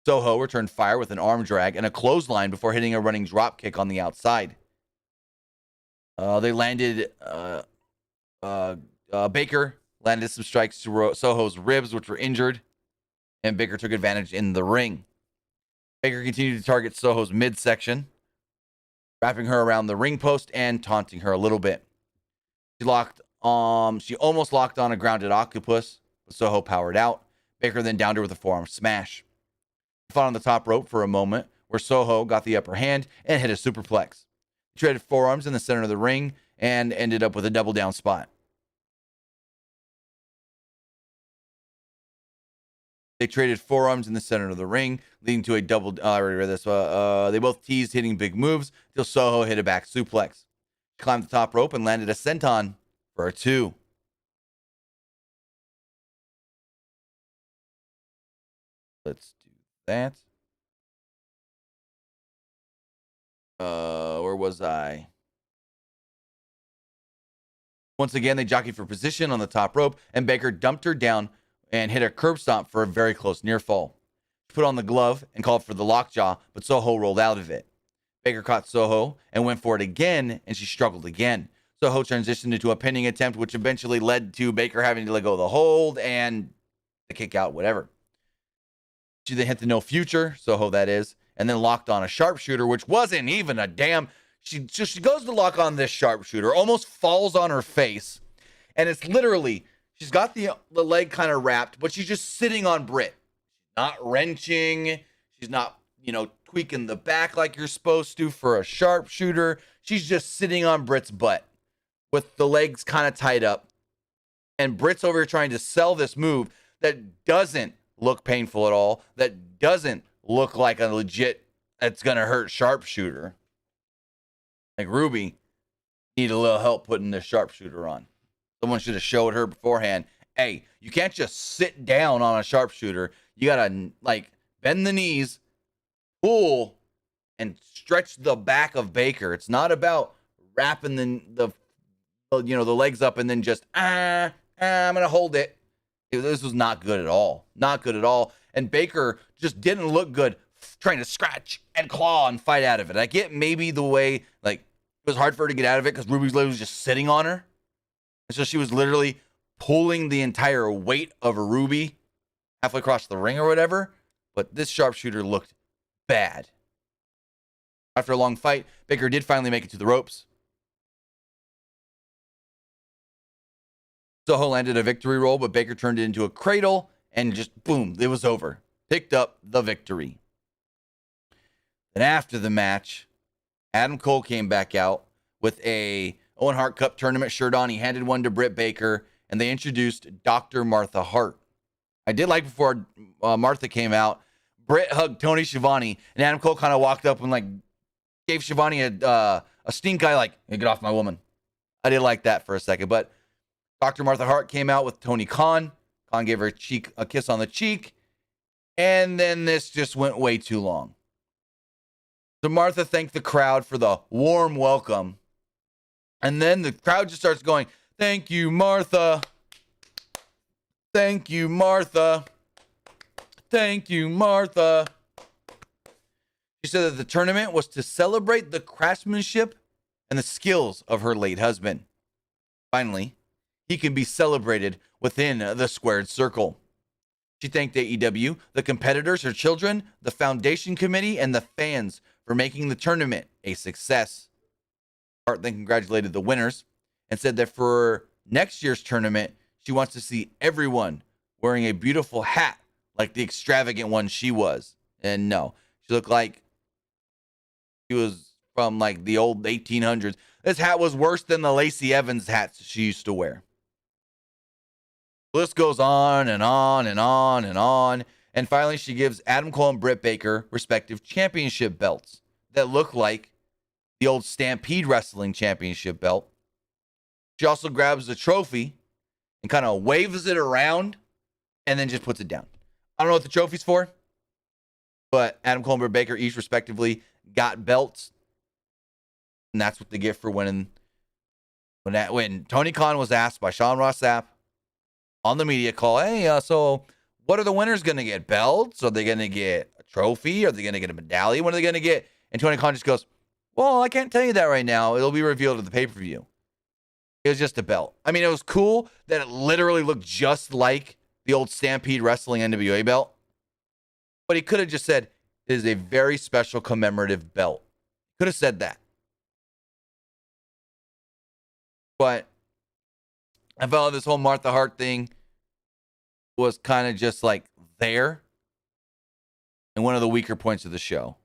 Soho returned fire with an arm drag and a clothesline before hitting a running drop kick on the outside. They landed, Baker landed some strikes to Soho's ribs, which were injured. and Baker took advantage in the ring. Baker continued to target Soho's midsection, wrapping her around the ring post and taunting her a little bit. She almost locked on a grounded octopus, but Soho powered out. Baker then downed her with a forearm smash. She fought on the top rope for a moment, where Soho got the upper hand and hit a superplex. She traded forearms in the center of the ring and ended up with a double down spot. They traded forearms in the center of the ring, leading to a double. I already read this. They both teased hitting big moves until Soho hit a back suplex. She climbed the top rope and landed a senton for a 2. Let's do that. Where was I? Once again, they jockeyed for position on the top rope, and Baker dumped her down and hit a curb stomp for a very close near fall. She put on the glove and called for the lockjaw, but Soho rolled out of it. Baker caught Soho and went for it again, and she struggled again. Soho transitioned into a pinning attempt, which eventually led to Baker having to let go of the hold and the kick out, whatever. She then hit the no future, Soho that is, and then locked on a sharpshooter, which wasn't even a damn. She goes to lock on this sharpshooter, almost falls on her face, and it's literally, she's got the leg kind of wrapped, but she's just sitting on Britt. She's not wrenching. She's not, tweaking the back like you're supposed to for a sharpshooter. She's just sitting on Britt's butt with the legs kind of tied up. And Britt's over here trying to sell this move that doesn't look painful at all, that doesn't look like a legit, that's going to hurt sharpshooter. Like, Ruby need a little help putting this sharpshooter on. Someone should have showed her beforehand, hey, you can't just sit down on a sharpshooter. You got to, bend the knees, pull, and stretch the back of Baker. It's not about wrapping the legs up and then just, I'm going to hold it. This was not good at all. Not good at all. And Baker just didn't look good trying to scratch and claw and fight out of it. I get maybe the way, it was hard for her to get out of it because Ruby's leg was just sitting on her. And so she was literally pulling the entire weight of a Ruby halfway across the ring or whatever. But this sharpshooter looked bad. After a long fight, Baker did finally make it to the ropes. Soho landed a victory roll, but Baker turned it into a cradle and just boom, it was over. Picked up the victory. Then after the match, Adam Cole came back out with a Owen Hart Cup tournament shirt on. He handed one to Britt Baker, and they introduced Dr. Martha Hart. I did like before Martha came out, Britt hugged Tony Schiavone, and Adam Cole kind of walked up and gave Schiavone a stink eye, hey, get off my woman. I did like that for a second, but Dr. Martha Hart came out with Tony Khan. Khan gave her a kiss on the cheek, and then this just went way too long. So Martha thanked the crowd for the warm welcome, and then the crowd just starts going, "Thank you, Martha. Thank you, Martha. Thank you, Martha." She said that the tournament was to celebrate the craftsmanship and the skills of her late husband. Finally, he can be celebrated within the squared circle. She thanked AEW, the competitors, her children, the foundation committee, and the fans for making the tournament a success. Hart then congratulated the winners and said that for next year's tournament, she wants to see everyone wearing a beautiful hat like the extravagant one she was. And no, she looked like she was from the old 1800s. This hat was worse than the Lacey Evans hats she used to wear. The list goes on and on and on and on. And finally, she gives Adam Cole and Britt Baker respective championship belts that look like the old Stampede Wrestling Championship belt. She also grabs the trophy and kind of waves it around and then just puts it down. I don't know what the trophy's for, but Adam Cole and Britt Baker each respectively got belts. And that's what they get for winning. When Tony Khan was asked by Sean Ross Sapp on the media call, hey, so what are the winners going to get? Belts? Are they going to get a trophy? Are they going to get a medallion? What are they going to get? And Tony Khan just goes, well, I can't tell you that right now. It'll be revealed at the pay-per-view. It was just a belt. I mean, it was cool that it literally looked just like the old Stampede Wrestling NWA belt. But he could have just said, it is a very special commemorative belt. Could have said that. But I felt this whole Martha Hart thing was kind of just like there and one of the weaker points of the show.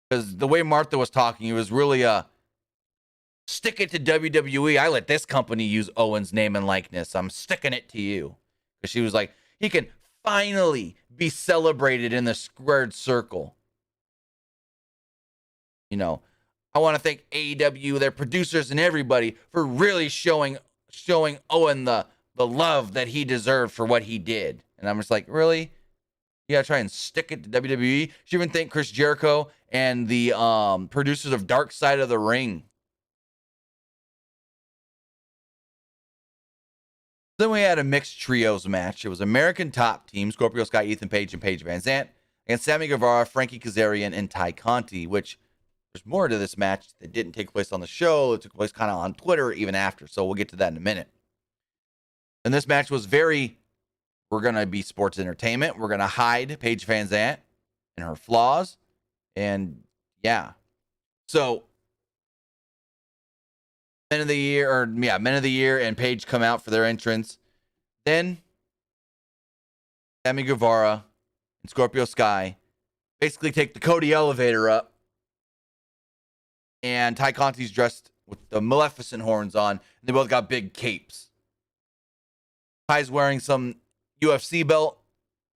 Because the way Martha was talking, it was really stick it to WWE. I let this company use Owen's name and likeness. I'm sticking it to you. Because she was like, he can finally be celebrated in the squared circle. You know, I want to thank AEW, their producers, and everybody for really showing Owen the love that he deserved for what he did. And I'm just like, really? You gotta try and stick it to WWE? She even thanked Chris Jericho and the producers of Dark Side of the Ring. Then we had a mixed trios match. It was American Top Team, Scorpio Sky, Ethan Page, and Paige Van Zant, against Sammy Guevara, Frankie Kazarian, and Ty Conti, which there's more to this match that didn't take place on the show. It took place kind of on Twitter even after, so we'll get to that in a minute. And this match was we're going to be sports entertainment. We're going to hide Paige Van Zant and her flaws. And yeah. So, Men of the Year and Paige come out for their entrance. Then Sammy Guevara and Scorpio Sky basically take the Cody elevator up. And Ty Conti's dressed with the Maleficent horns on. And they both got big capes. Ty's wearing some UFC belt.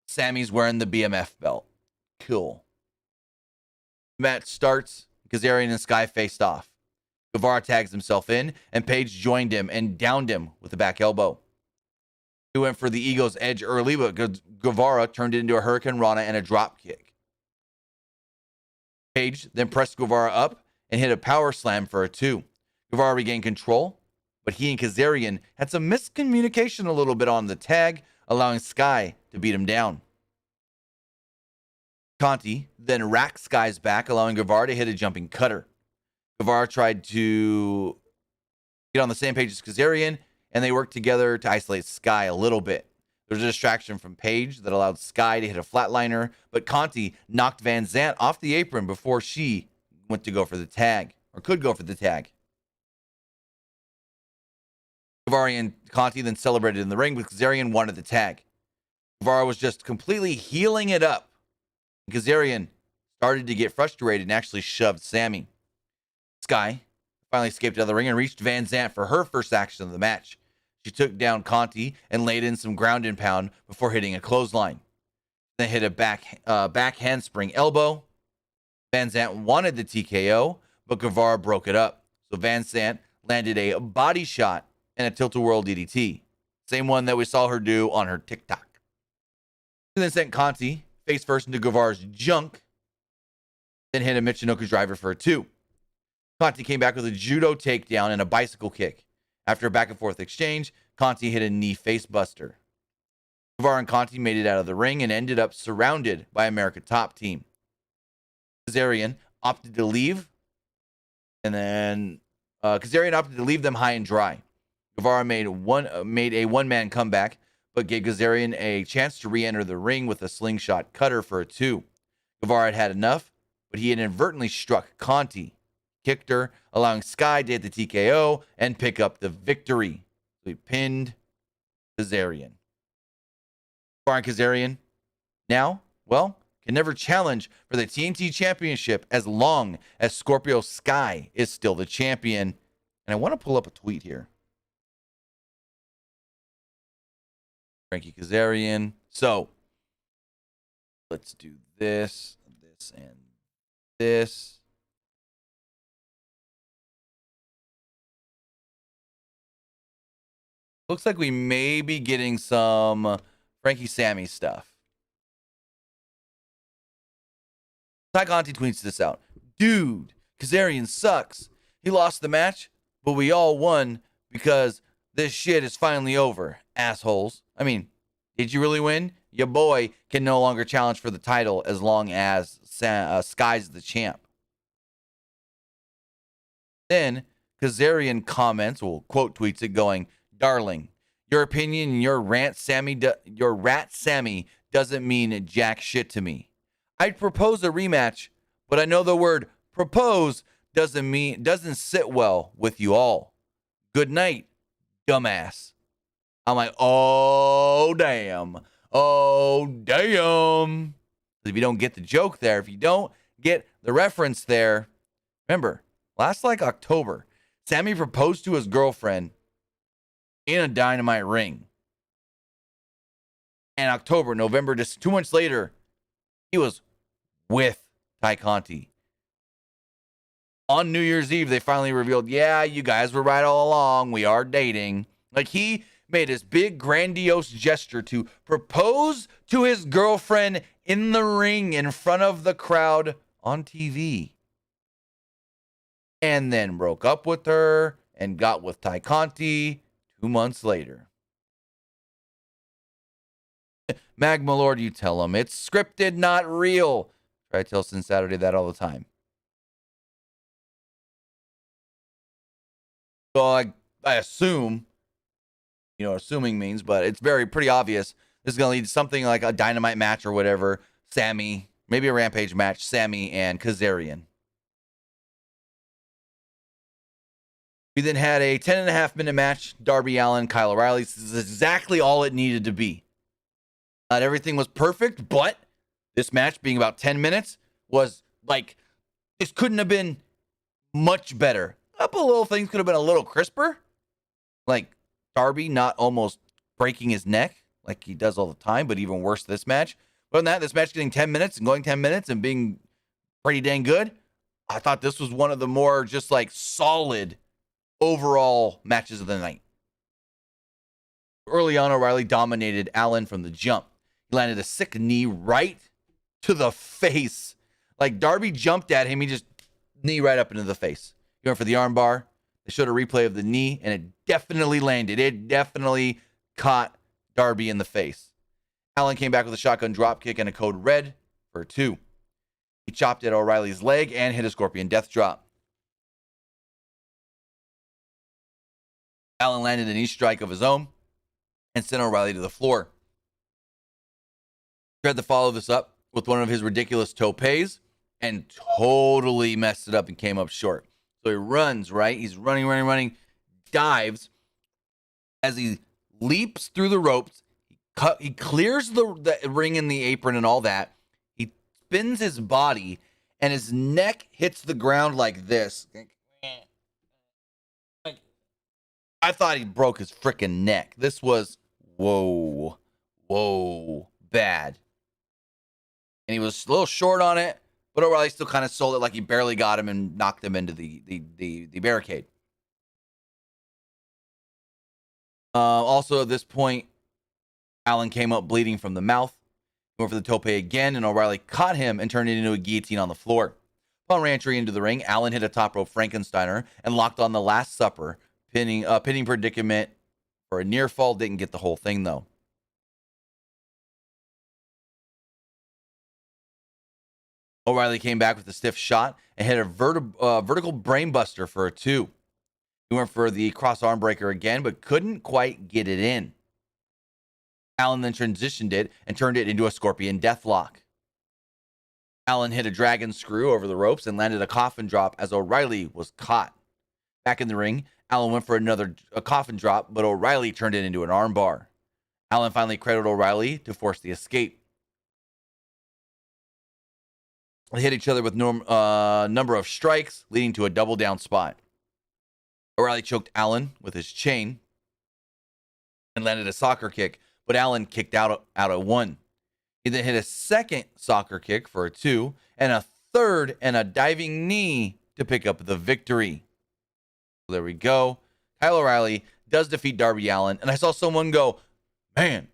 Sammy's wearing the BMF belt. Cool. Match starts. Kazarian and Sky faced off. Guevara tags himself in, and Paige joined him and downed him with a back elbow. He went for the Ego's Edge early, but Guevara turned it into a Hurricane Rana and a drop kick. Paige then pressed Guevara up and hit a power slam for a 2. Guevara regained control, but he and Kazarian had some miscommunication a little bit on the tag, allowing Sky to beat him down. Conti then racked Sky's back, allowing Guevara to hit a jumping cutter. Guevara tried to get on the same page as Kazarian, and they worked together to isolate Sky a little bit. There was a distraction from Paige that allowed Sky to hit a flatliner, but Conti knocked Van Zant off the apron before she went to go for the tag, or could go for the tag. Guevara and Conti then celebrated in the ring, but Kazarian wanted the tag. Guevara was just completely healing it up. Kazarian started to get frustrated and actually shoved Sammy. Sky finally escaped out of the ring and reached Van Zant for her first action of the match. She took down Conti and laid in some ground and pound before hitting a clothesline. Then hit a back handspring elbow. Van Zant wanted the TKO, but Guevara broke it up. So Van Zant landed a body shot and a tilt-a-whirl DDT. Same one that we saw her do on her TikTok. She then sent Conti face first into Guevara's junk, then hit a Michinoku driver for a 2. Conti came back with a judo takedown and a bicycle kick. After a back-and-forth exchange, Conti hit a knee face buster. Guevara and Conti made it out of the ring and ended up surrounded by America Top Team. Kazarian opted to leave, and then Kazarian opted to leave them high and dry. Guevara made a one-man comeback, but gave Kazarian a chance to re-enter the ring with a slingshot cutter for a 2. Guevara had enough, but he inadvertently struck Conti, kicked her, allowing Sky to hit the TKO and pick up the victory. So he pinned Kazarian. Guevara and Kazarian now, can never challenge for the TNT Championship as long as Scorpio Sky is still the champion. And I want to pull up a tweet here. Frankie Kazarian. So let's do this, and this. Looks like we may be getting some Frankie Sammy stuff. Ty Conti tweets this out. Dude, Kazarian sucks. He lost the match, but we all won because this shit is finally over, assholes. I mean, did you really win? Your boy can no longer challenge for the title as long as Sky's the champ. Then Kazarian comments, quote tweets it going, "Darling, your opinion and your rat Sammy doesn't mean jack shit to me. I'd propose a rematch, but I know the word propose doesn't sit well with you all. Good night, dumbass. I'm like, oh, damn. Oh, damn. If you don't get the joke there, if you don't get the reference there, remember, last October, Sammy proposed to his girlfriend in a Dynamite ring. And October, November, just 2 months later, he was with Ty Conti. On New Year's Eve, they finally revealed, yeah, you guys were right all along. We are dating. Like, he made this big, grandiose gesture to propose to his girlfriend in the ring in front of the crowd on TV. And then broke up with her and got with Ty Conti 2 months later. Magma Lord, you tell him. It's scripted, not real. Try to tell Sin Saturday that all the time. So I assume, assuming means, but it's pretty obvious. This is going to lead to something like a Dynamite match or whatever. Sammy, maybe a Rampage match, Sammy and Kazarian. We then had a 10.5-minute match, Darby Allin, Kyle O'Reilly. This is exactly all it needed to be. Not everything was perfect, but this match being about 10 minutes was like, this couldn't have been much better. A couple little things could have been a little crisper. Like Darby not almost breaking his neck like he does all the time, but even worse this match. But than that, this match getting 10 minutes and going 10 minutes and being pretty dang good. I thought this was one of the more just like solid overall matches of the night. Early on, O'Reilly dominated Allin from the jump. He landed a sick knee right to the face. Like Darby jumped at him, he just knee right up into the face. He went for the armbar. They showed a replay of the knee, and it definitely landed. It definitely caught Darby in the face. Allin came back with a shotgun dropkick and a code red for 2. He chopped at O'Reilly's leg and hit a scorpion death drop. Allin landed a knee strike of his own and sent O'Reilly to the floor. Tried to follow this up with one of his ridiculous topes and totally messed it up and came up short. So he runs, right? He's running, dives. As he leaps through the ropes, he clears the ring and the apron and all that. He spins his body, and his neck hits the ground like this. I thought he broke his freaking neck. This was, whoa, bad. And he was a little short on it, but O'Reilly still kind of sold it like he barely got him and knocked him into the barricade. Also, at this point, Allin came up bleeding from the mouth. He went for the tope again, and O'Reilly caught him and turned it into a guillotine on the floor. Upon re-entry into the ring, Allin hit a top rope Frankensteiner and locked on the Last Supper, pinning predicament for a near fall. Didn't get the whole thing, though. O'Reilly came back with a stiff shot and hit a vertical brainbuster for a 2. He went for the cross arm breaker again, but couldn't quite get it in. Allin then transitioned it and turned it into a scorpion deathlock. Allin hit a dragon screw over the ropes and landed a coffin drop as O'Reilly was caught. Back in the ring, Allin went for a coffin drop, but O'Reilly turned it into an armbar. Allin finally cradled O'Reilly to force the escape. They hit each other with number of strikes, leading to a double down spot. O'Reilly choked Allin with his chain and landed a soccer kick, but Allin kicked out at 1. He then hit a second soccer kick for a 2, and a third and a diving knee to pick up the victory. So there we go. Kyle O'Reilly does defeat Darby Allin, and I saw someone go, man,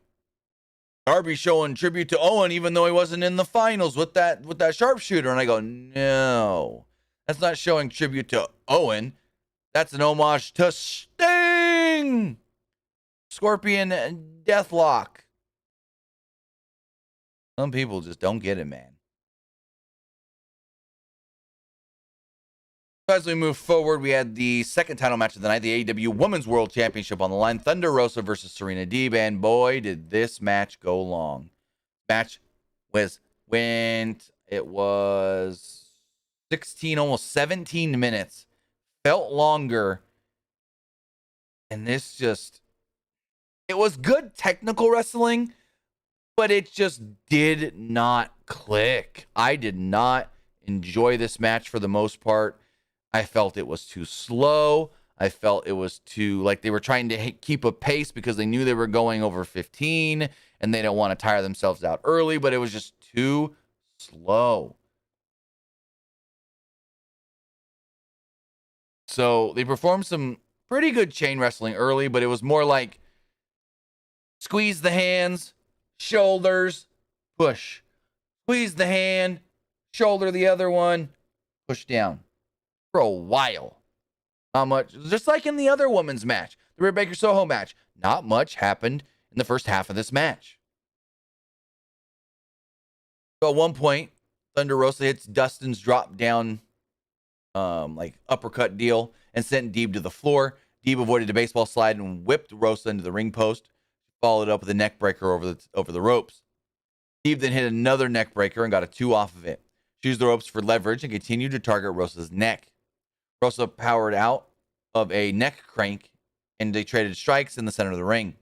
Darby showing tribute to Owen even though he wasn't in the finals with that sharpshooter. And I go, no, that's not showing tribute to Owen. That's an homage to Sting. Scorpion Deathlock. Some people just don't get it, man. As we move forward, we had the second title match of the night, the AEW Women's World Championship on the line. Thunder Rosa versus Serena Deeb, and boy, did this match go long. Match it was 16, almost 17 minutes. Felt longer. And it was good technical wrestling, but it just did not click. I did not enjoy this match for the most part. I felt it was too slow. I felt it was too, like they were trying to keep a pace because they knew they were going over 15 and they don't want to tire themselves out early, but it was just too slow. So they performed some pretty good chain wrestling early, but it was more like squeeze the hands, shoulders, push. Squeeze the hand, shoulder the other one, push down. For a while. Not much. Just like in the other women's match, the Britt Baker Soho match. Not much happened in the first half of this match. So at one point, Thunder Rosa hits Dustin's drop down like uppercut deal and sent Deeb to the floor. Deeb avoided a baseball slide and whipped Rosa into the ring post. Followed up with a neck breaker over the ropes. Deeb then hit another neck breaker and got a 2 off of it. She used the ropes for leverage and continued to target Rosa's neck. Rosa powered out of a neck crank and they traded strikes in the center of the ring.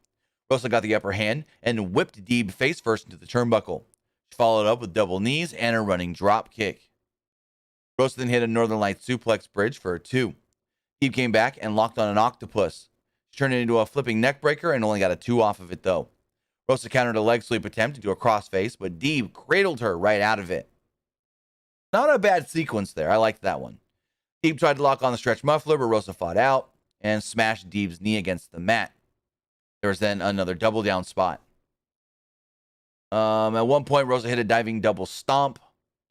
Rosa got the upper hand and whipped Deeb face first into the turnbuckle. She followed up with double knees and a running drop kick. Rosa then hit a Northern Lights suplex bridge for a 2. Deeb came back and locked on an octopus. She turned it into a flipping neck breaker and only got a 2 off of it though. Rosa countered a leg sweep attempt into a crossface, but Deeb cradled her right out of it. Not a bad sequence there. I liked that one. Deeb tried to lock on the stretch muffler, but Rosa fought out and smashed Deeb's knee against the mat. There was then another double down spot. At one point, Rosa hit a diving double stomp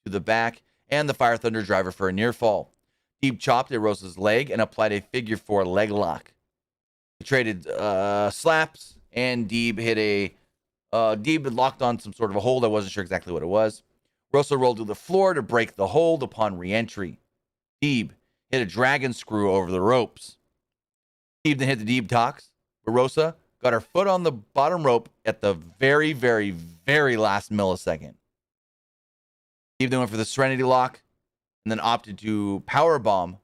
to the back and the Fire Thunder driver for a near fall. Deeb chopped at Rosa's leg and applied a figure 4 leg lock. They traded slaps, and Deeb hit Deeb had locked on some sort of a hold. I wasn't sure exactly what it was. Rosa rolled to the floor to break the hold upon re-entry. Deeb hit a dragon screw over the ropes. Deeb then hit the Deeb tox, but Rosa got her foot on the bottom rope at the very, very, very last millisecond. Deeb then went for the Serenity Lock and then opted to powerbomb.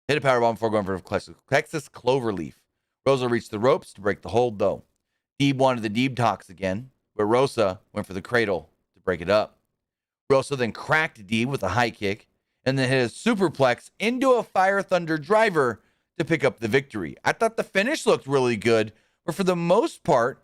Hit a powerbomb before going for a Texas Cloverleaf. Rosa reached the ropes to break the hold, though. Deeb wanted the Deeb tox again, but Rosa went for the cradle to break it up. Rosa then cracked Deeb with a high kick and then hit a superplex into a Fire Thunder driver to pick up the victory. I thought the finish looked really good, but for the most part,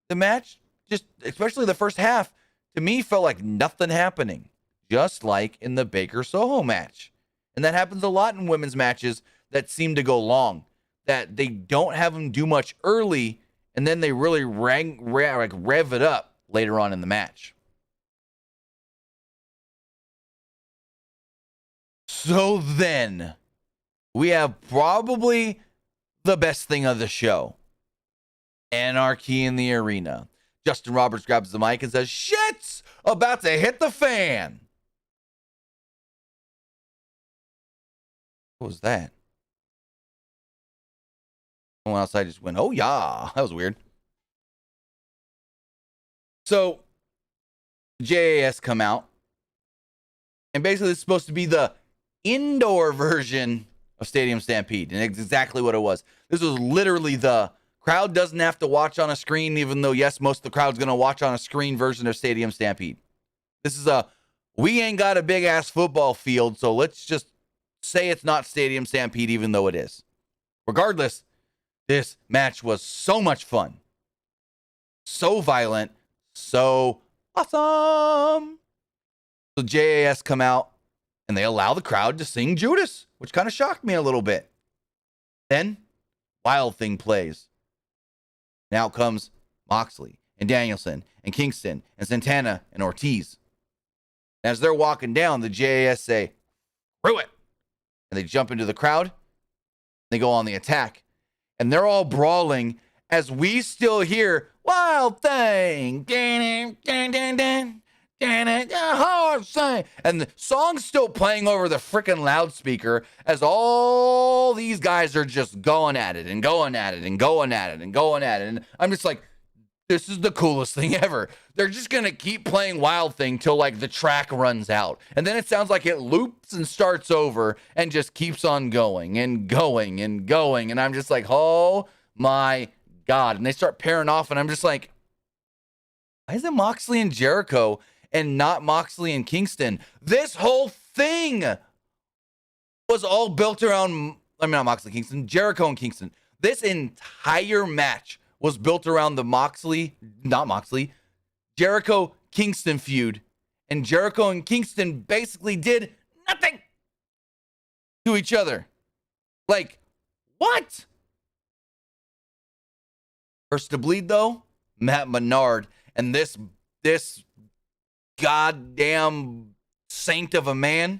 the match, just especially the first half, to me felt like nothing happening, just like in the Baker Soho match. And that happens a lot in women's matches that seem to go long, that they don't have them do much early, and then they really rev it up later on in the match. So then, we have probably the best thing of the show. Anarchy in the arena. Justin Roberts grabs the mic and says, "Shit's about to hit the fan." What was that? Someone outside just went, "Oh yeah." That was weird. So, JAS come out. And basically it's supposed to be the indoor version of Stadium Stampede. And it's exactly what it was. This was literally the crowd doesn't have to watch on a screen, even though, yes, most of the crowd's going to watch on a screen version of Stadium Stampede. This is we ain't got a big-ass football field, so let's just say it's not Stadium Stampede, even though it is. Regardless, this match was so much fun. So violent. So awesome. So JAS come out, and they allow the crowd to sing Judas, which kind of shocked me a little bit. Then, Wild Thing plays. Now comes Moxley and Danielson and Kingston and Santana and Ortiz. As they're walking down, the JAS say, "Screw it." And they jump into the crowd. They go on the attack. And they're all brawling as we still hear Wild Thing. Hard thing. And the song's still playing over the freaking loudspeaker as all these guys are just going at it and going at it and going at it and going at it. And I'm just like, this is the coolest thing ever. They're just going to keep playing Wild Thing till like the track runs out. And then it sounds like it loops and starts over and just keeps on going and going and going. And I'm just like, oh my God. And they start pairing off and I'm just like, why is it Moxley and Jericho and not Moxley and Kingston? This whole thing was all built around, I mean, not Moxley, Kingston, Jericho and Kingston. This entire match was built around the Jericho Kingston feud. And Jericho and Kingston basically did nothing to each other. Like, what? First to bleed, though, Matt Menard. And this goddamn saint of a man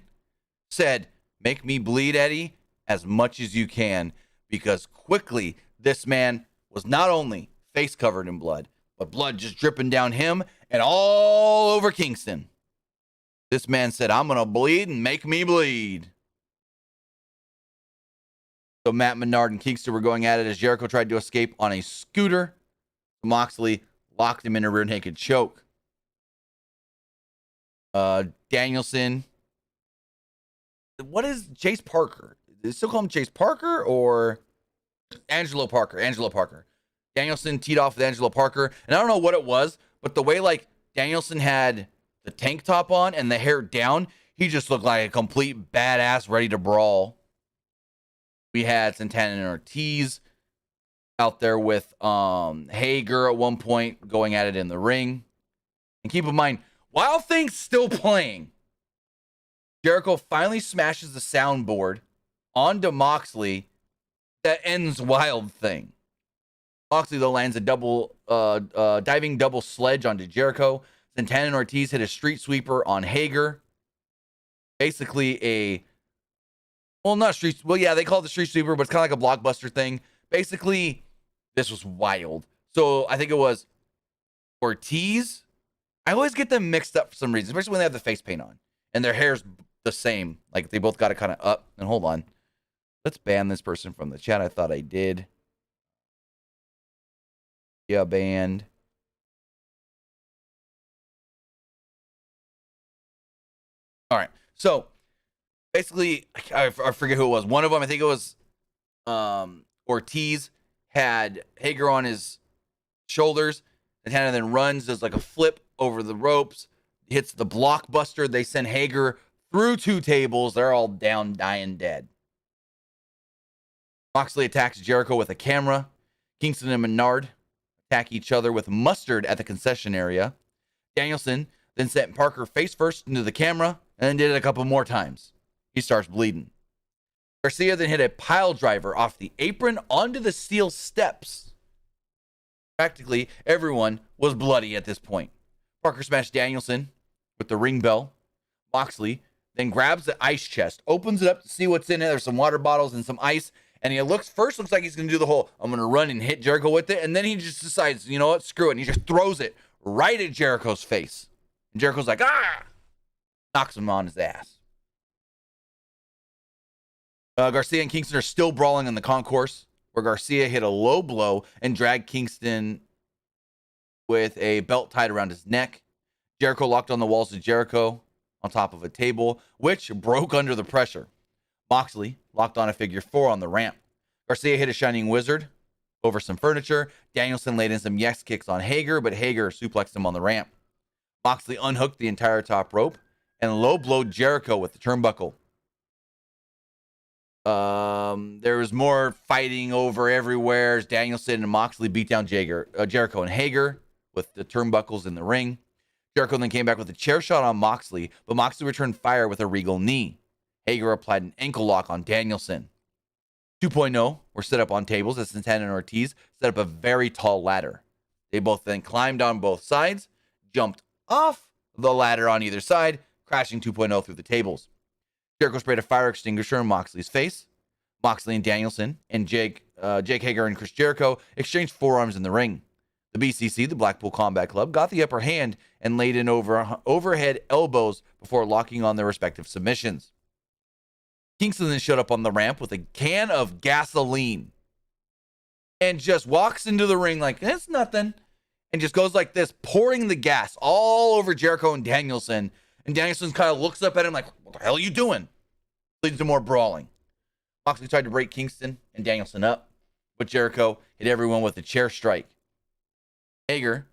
said, make me bleed, Eddie, as much as you can. Because quickly, this man was not only face covered in blood, but blood just dripping down him and all over Kingston. This man said, I'm going to bleed and make me bleed. So Matt Menard and Kingston were going at it as Jericho tried to escape on a scooter. Moxley locked him in a rear naked choke. Danielson. What is Chase Parker? They still call him Chase Parker or Angelo Parker? Angelo Parker. Danielson teed off with Angelo Parker. And I don't know what it was, but the way like Danielson had the tank top on and the hair down, he just looked like a complete badass ready to brawl. We had Santana and Ortiz out there with Hager at one point going at it in the ring. And keep in mind, Wild Thing's still playing. Jericho finally smashes the soundboard onto Moxley that ends Wild Thing. Moxley, though, lands a diving double sledge onto Jericho. Santana and Ortiz hit a street sweeper on Hager. Basically they call it the street sweeper, but it's kind of like a blockbuster thing. Basically, this was wild. So I think it was Ortiz. I always get them mixed up for some reason, especially when they have the face paint on and their hair's the same. Like they both got it kind of up. And hold on. Let's ban this person from the chat. I thought I did. Yeah, banned. All right. So basically, I forget who it was. One of them, I think it was Ortiz, had Hager on his shoulders. Santana then runs, does like a flip over the ropes, hits the blockbuster. They send Hager through two tables. They're all down, dying, dead. Moxley attacks Jericho with a camera. Kingston and Menard attack each other with mustard at the concession area. Danielson then sent Parker face first into the camera and then did it a couple more times. He starts bleeding. Garcia then hit a pile driver off the apron onto the steel steps. Practically everyone was bloody at this point. Parker smashed Danielson with the ring bell. Moxley then grabs the ice chest, opens it up to see what's in it. There's some water bottles and some ice. And he looks like he's going to do the whole, I'm going to run and hit Jericho with it. And then he just decides, you know what, screw it. And he just throws it right at Jericho's face. And Jericho's like, ah! Knocks him on his ass. Garcia and Kingston are still brawling in the concourse, where Garcia hit a low blow and dragged Kingston with a belt tied around his neck. Jericho locked on the walls of Jericho on top of a table, which broke under the pressure. Moxley locked on a figure four on the ramp. Garcia hit a Shining Wizard over some furniture. Danielson laid in some yes kicks on Hager, but Hager suplexed him on the ramp. Moxley unhooked the entire top rope and low blowed Jericho with the turnbuckle. There was more fighting over everywhere as Danielson and Moxley beat down Jericho and Hager with the turnbuckles in the ring. Jericho then came back with a chair shot on Moxley, but Moxley returned fire with a regal knee. Hager applied an ankle lock on Danielson. 2.0 were set up on tables as Santana and Ortiz set up a very tall ladder. They both then climbed on both sides, jumped off the ladder on either side, crashing 2.0 through the tables. Jericho sprayed a fire extinguisher in Moxley's face. Moxley and Danielson and Jake Hager and Chris Jericho exchanged forearms in the ring. The BCC, the Blackpool Combat Club, got the upper hand and laid in overhead elbows before locking on their respective submissions. Kingston then showed up on the ramp with a can of gasoline and just walks into the ring like, it's nothing. and just goes like this, pouring the gas all over Jericho and Danielson. And Danielson kind of looks up at him like, what the hell are you doing? Leads to more brawling. Moxley tried to break Kingston and Danielson up, but Jericho hit everyone with a chair strike. Hager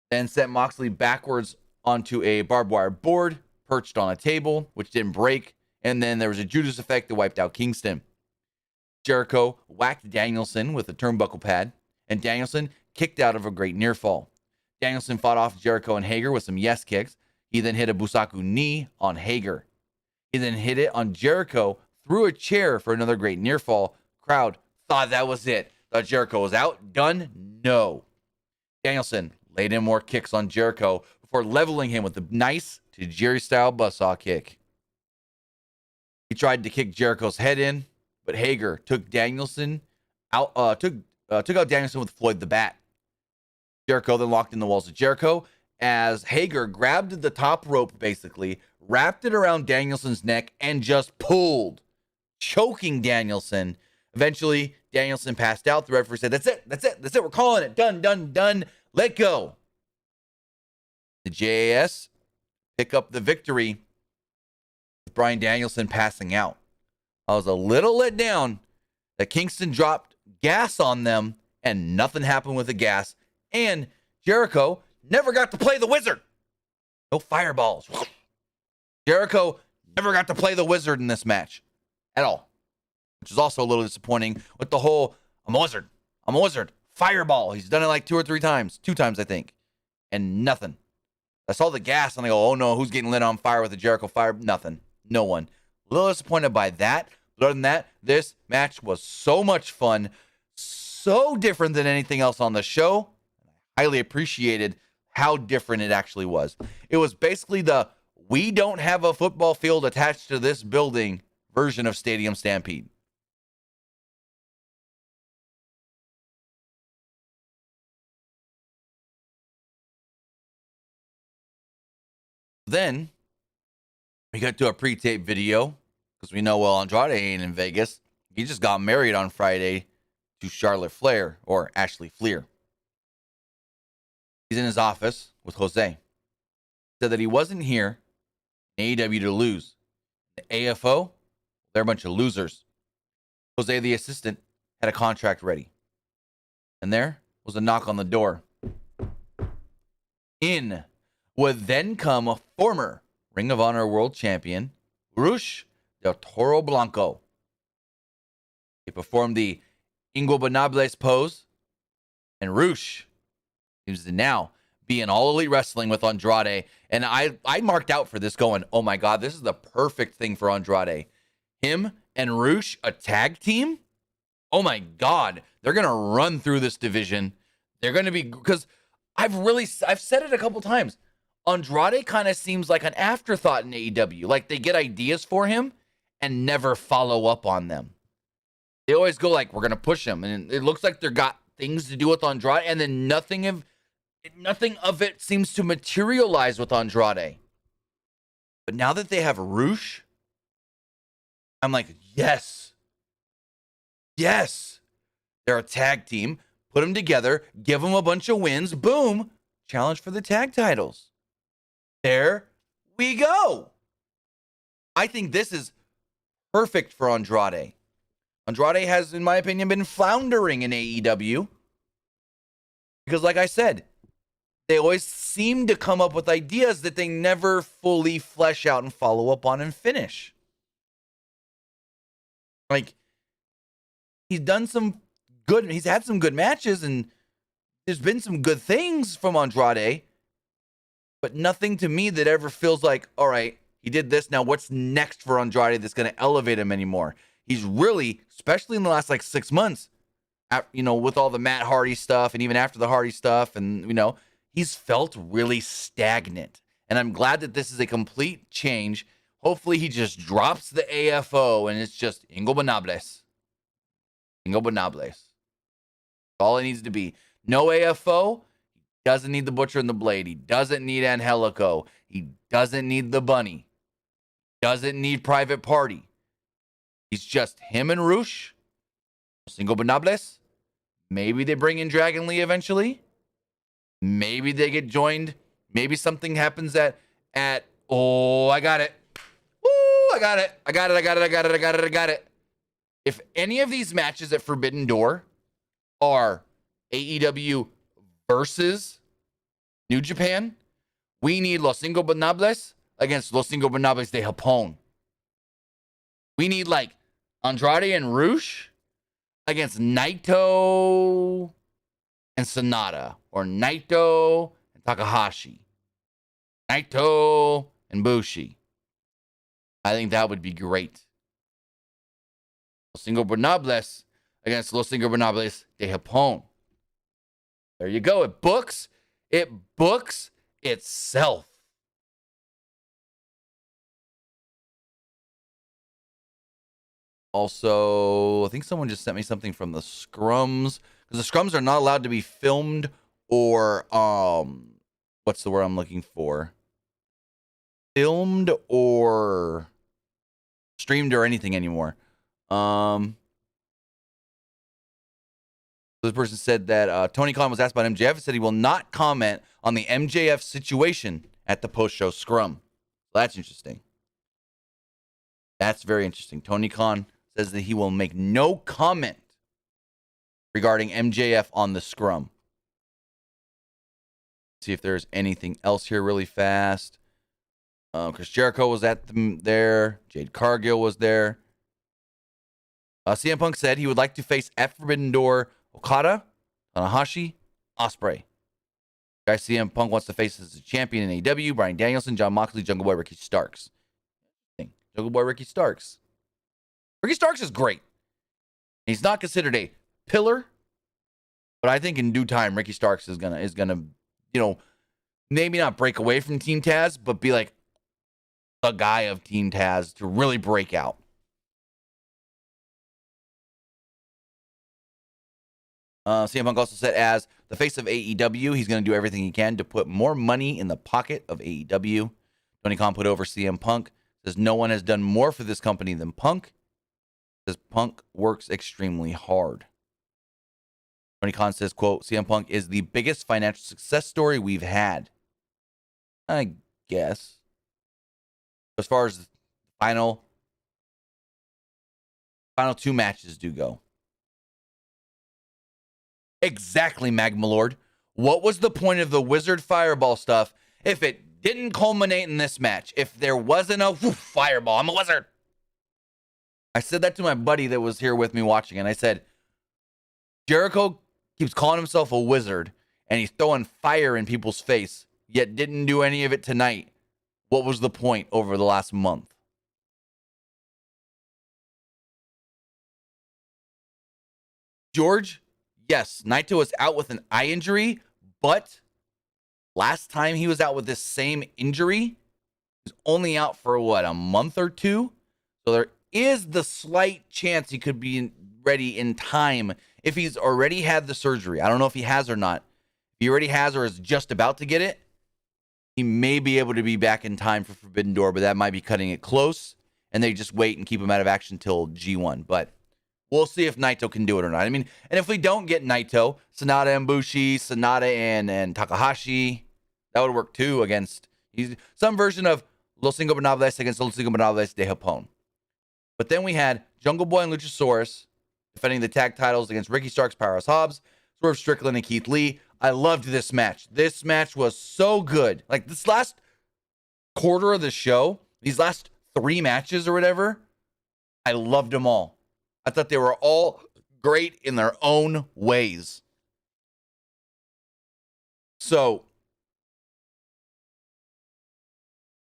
then sent Moxley backwards onto a barbed wire board, perched on a table, which didn't break, and then there was a Judas effect that wiped out Kingston. Jericho whacked Danielson with a turnbuckle pad, and Danielson kicked out of a great near fall. Danielson fought off Jericho and Hager with some yes kicks. He then hit a Busaku knee on Hager. He then hit it on Jericho through a chair for another great near fall. Crowd thought that was it. Thought Jericho was out, done? No. Danielson laid in more kicks on Jericho before leveling him with a nice Tajiri-style buzzsaw kick. He tried to kick Jericho's head in, but Hager took Danielson out. Took out Danielson with Floyd the Bat. Jericho then locked in the walls of Jericho as Hager grabbed the top rope, basically wrapped it around Danielson's neck and just pulled, choking Danielson. Eventually, Danielson passed out. The referee said, "That's it. We're calling it. Done. Let go." The JAS pick up the victory with Bryan Danielson passing out. I was a little let down that Kingston dropped gas on them and nothing happened with the gas. And Jericho never got to play the wizard. No fireballs. Jericho never got to play the wizard in this match at all, which is also a little disappointing with the whole, I'm a wizard, fireball. He's done it like 2 times, I think, and nothing. I saw the gas and I go, oh no, who's getting lit on fire with a Jericho fire? Nothing. No one. A little disappointed by that. But other than that, this match was so much fun, so different than anything else on the show. I highly appreciated how different it actually was. It was basically the we don't have a football field attached to this building version of Stadium Stampede. Then we got to a pre-tape video because we know, well, Andrade ain't in Vegas. He just got married on Friday to Charlotte Flair, or Ashley Fleer. He's in his office with Jose. Said that he wasn't here in AEW to lose. The AFO, they're a bunch of losers. Jose, the assistant, had a contract ready. And there was a knock on the door. In would then come a former Ring of Honor World Champion, Rush del Toro Blanco. He performed the Ingobernables pose, and Rush seems to now be in All Elite Wrestling with Andrade. And I marked out for this going, oh my God, this is the perfect thing for Andrade. Him and Rush, a tag team? Oh my God, they're going to run through this division. They're going to be, because I've said it a couple times. Andrade kind of seems like an afterthought in AEW. Like they get ideas for him and never follow up on them. They always go like, we're going to push him. And it looks like they've got things to do with Andrade. And then nothing of it seems to materialize with Andrade. But now that they have Rush, I'm like, yes. They're a tag team. Put them together. Give them a bunch of wins. Boom. Challenge for the tag titles. There we go. I think this is perfect for Andrade. Andrade has, in my opinion, been floundering in AEW. Because like I said, they always seem to come up with ideas that they never fully flesh out and follow up on and finish. Like, he's had some good matches and there's been some good things from Andrade, but nothing to me that ever feels like, all right, he did this. Now what's next for Andrade that's going to elevate him anymore? He's really, especially in the last 6 months, with all the Matt Hardy stuff and even after the Hardy stuff, and he's felt really stagnant. And I'm glad that this is a complete change. Hopefully he just drops the AFO and it's just Ingobernables. All it needs to be. No AFO. He doesn't need the Butcher and the Blade. He doesn't need Angelico. He doesn't need the Bunny. Doesn't need Private Party. He's just him and Rush. Ingobernables. Maybe they bring in Dragon Lee eventually. Maybe they get joined. Maybe something happens at oh, I got it. Woo, I got it. If any of these matches at Forbidden Door are AEW versus New Japan, we need Los Ingobernables against Los Ingobernables de Japón. We need like Andrade and RUSH against Naito and Sonata, or Naito and Takahashi, Naito and Bushi. I think that would be great. Los Ingobernables against Los Ingobernables de Japón. There you go. It books itself. Also, I think someone just sent me something from the scrums, because the scrums are not allowed to be filmed or what's the word I'm looking for? Filmed or streamed or anything anymore. This person said that Tony Khan was asked about MJF and said he will not comment on the MJF situation at the post-show scrum. So that's interesting. That's very interesting. Tony Khan says that he will make no comment regarding MJF on the scrum. See if there's anything else here really fast. Chris Jericho was at there. Jade Cargill was there. CM Punk said he would like to face at Forbidden Door Okada, Tanahashi, Ospreay. Guys, CM Punk wants to face as a champion in AEW, Bryan Danielson, Jon Moxley, Jungle Boy, Ricky Starks. Jungle Boy, Ricky Starks. Ricky Starks is great. He's not considered a pillar, but I think in due time, Ricky Starks is gonna, you know, maybe not break away from Team Taz, but be like the guy of Team Taz to really break out. CM Punk also said, as the face of AEW, he's going to do everything he can to put more money in the pocket of AEW. Tony Khan put over CM Punk. Says no one has done more for this company than Punk. Says Punk works extremely hard. Tony Khan says, quote, CM Punk is the biggest financial success story we've had. I guess. As far as the final two matches do go. Exactly, Magmalord. What was the point of the Wizard Fireball stuff if it didn't culminate in this match? If there wasn't a fireball, I'm a wizard. I said that to my buddy that was here with me watching, and I said, Jericho keeps calling himself a wizard, and he's throwing fire in people's face, yet didn't do any of it tonight. What was the point over the last month? George? Yes, Naito was out with an eye injury, but last time he was out with this same injury, he was only out for a month or two? So there is the slight chance he could be ready in time if he's already had the surgery. I don't know if he has or not. If he already has or is just about to get it, he may be able to be back in time for Forbidden Door, but that might be cutting it close, and they just wait and keep him out of action till G1. But we'll see if Naito can do it or not. I mean, and if we don't get Naito, Sonata and Bushi, Sonata and Takahashi, that would work too against some version of Los Ingobernables against Los Ingobernables de Japón. But then we had Jungle Boy and Luchasaurus defending the tag titles against Ricky Starks, Powerhouse Hobbs, Swerve Strickland, and Keith Lee. I loved this match. This match was so good. Like this last quarter of the show, these last 3 matches or whatever, I loved them all. I thought they were all great in their own ways. So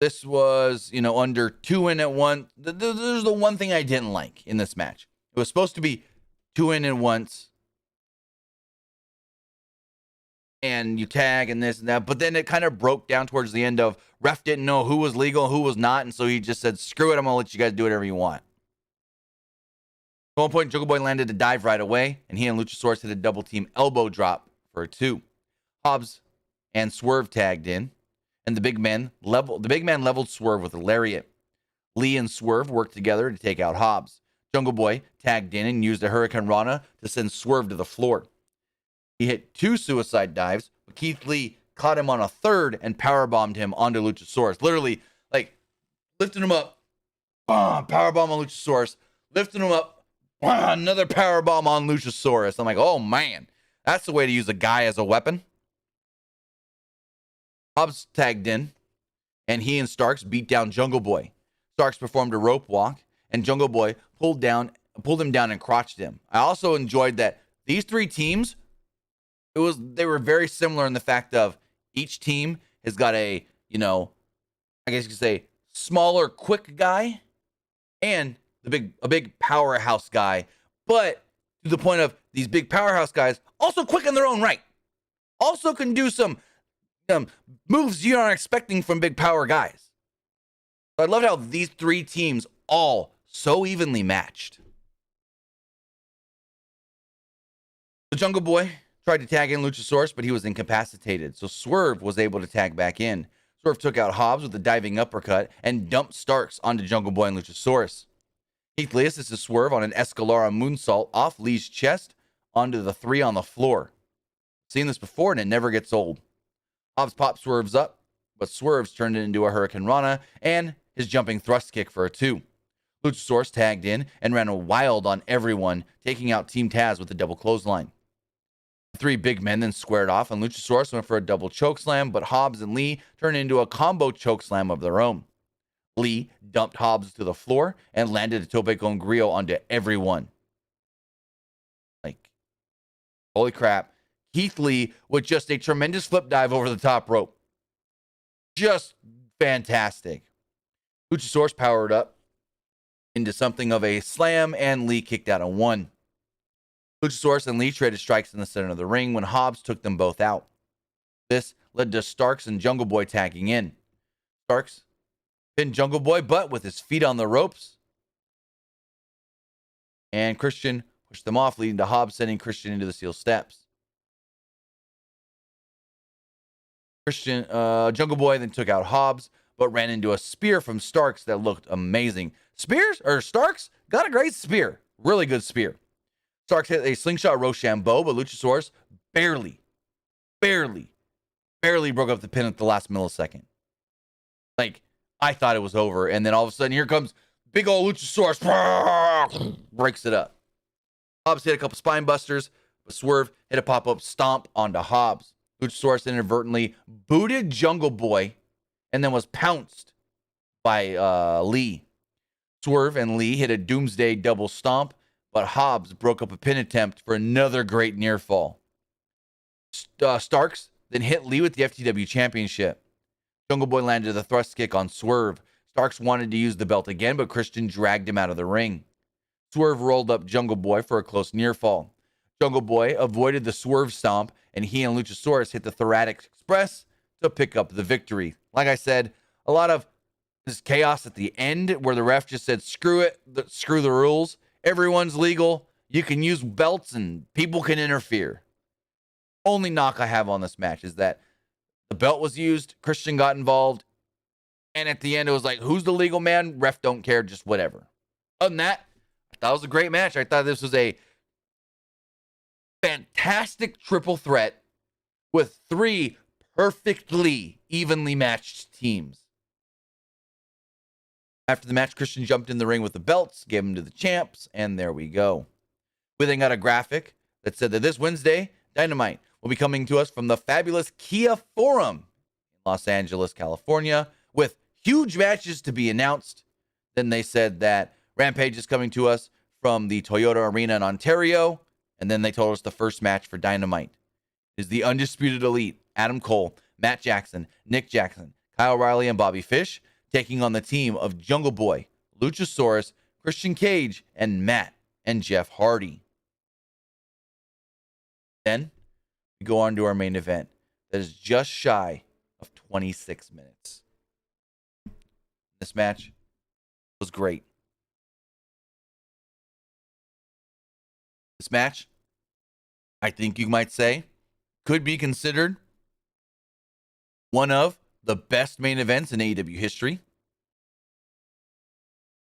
this was, under 2 in at 1. There's the one thing I didn't like in this match. It was supposed to be 2 in at once, and you tag and this and that, but then it kind of broke down towards the end of ref didn't know who was legal, who was not, and so he just said, screw it, I'm going to let you guys do whatever you want. At one point, Jungle Boy landed a dive right away, and he and Luchasaurus hit a double team elbow drop for a 2. Hobbs and Swerve tagged in, and the big man leveled Swerve with a lariat. Lee and Swerve worked together to take out Hobbs. Jungle Boy tagged in and used a Hurricane Rana to send Swerve to the floor. He hit 2 suicide dives, but Keith Lee caught him on a third and powerbombed him onto Luchasaurus. Literally, like, lifting him up, powerbomb on Luchasaurus, lifting him up, another powerbomb on Luchasaurus. I'm like, oh man, that's the way to use a guy as a weapon. Hobbs tagged in, and he and Starks beat down Jungle Boy. Starks performed a rope walk, and Jungle Boy pulled him down and crotched him. I also enjoyed that these 3 teams, they were very similar in the fact of each team has got a, I guess you could say, smaller, quick guy and a big powerhouse guy. But to the point of these big powerhouse guys, also quick in their own right. Also can do some moves you aren't expecting from big power guys. So I loved how these 3 teams all so evenly matched. The Jungle Boy tried to tag in Luchasaurus, but he was incapacitated, so Swerve was able to tag back in. Swerve took out Hobbs with a diving uppercut and dumped Starks onto Jungle Boy and Luchasaurus. Keith Lee assisted Swerve on an Escalara moonsault off Lee's chest onto the 3 on the floor. Seen this before, and it never gets old. Hobbs popped Swerve's up, but Swerve's turned it into a Hurricane Rana and his jumping thrust kick for a 2. Luchasaurus tagged in and ran a wild on everyone, taking out Team Taz with a double clothesline. The 3 big men then squared off, and Luchasaurus went for a double chokeslam, but Hobbs and Lee turned into a combo chokeslam of their own. Lee dumped Hobbs to the floor and landed a tope con Grillo onto everyone. Like, holy crap. Keith Lee with just a tremendous flip dive over the top rope. Just fantastic. Luchasaurus powered up into something of a slam, and Lee kicked out a 1. Luchasaurus and Lee traded strikes in the center of the ring when Hobbs took them both out. This led to Starks and Jungle Boy tagging in. Starks pinned Jungle Boy, but with his feet on the ropes. And Christian pushed them off, leading to Hobbs sending Christian into the steel steps. Jungle Boy then took out Hobbs, but ran into a spear from Starks that looked amazing. Starks got a great spear. Really good spear. Starks hit a slingshot Rochambeau, but Luchasaurus barely broke up the pin at the last millisecond. Like, I thought it was over, and then all of a sudden, here comes big old Luchasaurus, breaks it up. Hobbs hit a couple spine busters, but Swerve hit a pop-up stomp onto Hobbs. Luchasaurus inadvertently booted Jungle Boy, and then was pounced by Lee. Swerve and Lee hit a Doomsday double stomp, but Hobbs broke up a pin attempt for another great near fall. Starks then hit Lee with the FTW Championship. Jungle Boy landed a thrust kick on Swerve. Starks wanted to use the belt again, but Christian dragged him out of the ring. Swerve rolled up Jungle Boy for a close near fall. Jungle Boy avoided the Swerve stomp, and he and Luchasaurus hit the Thoracic Express to pick up the victory. Like I said, a lot of this chaos at the end where the ref just said, screw it, screw the rules. Everyone's legal. You can use belts and people can interfere. Only knock I have on this match is that the belt was used, Christian got involved, and at the end it was like, who's the legal man? Ref don't care, just whatever. Other than that, I thought it was a great match. I thought this was a fantastic triple threat with 3 perfectly evenly matched teams. After the match, Christian jumped in the ring with the belts, gave them to the champs, and there we go. We then got a graphic that said that this Wednesday, Dynamite will be coming to us from the fabulous Kia Forum in Los Angeles, California, with huge matches to be announced. Then they said that Rampage is coming to us from the Toyota Arena in Ontario, and then they told us the first match for Dynamite is the Undisputed Elite, Adam Cole, Matt Jackson, Nick Jackson, Kyle Riley, and Bobby Fish, taking on the team of Jungle Boy, Luchasaurus, Christian Cage, and Matt and Jeff Hardy. Then we go on to our main event that is just shy of 26 minutes. This match was great. This match, I think you might say, could be considered one of the best main events in AEW history.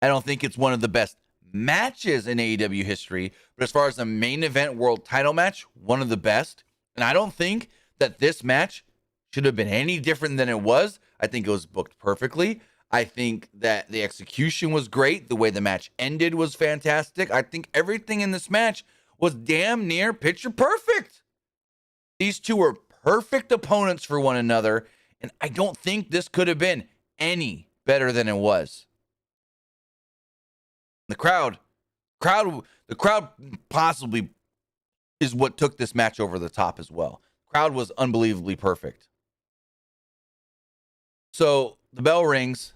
I don't think it's one of the best matches in AEW history, but as far as the main event world title match, one of the best. And I don't think that this match should have been any different than it was. I think it was booked perfectly. I think that the execution was great. The way the match ended was fantastic. I think everything in this match was damn near picture perfect. These two were perfect opponents for one another, and I don't think this could have been any better than it was. The crowd possibly is what took this match over the top as well. Crowd was unbelievably perfect. So the bell rings.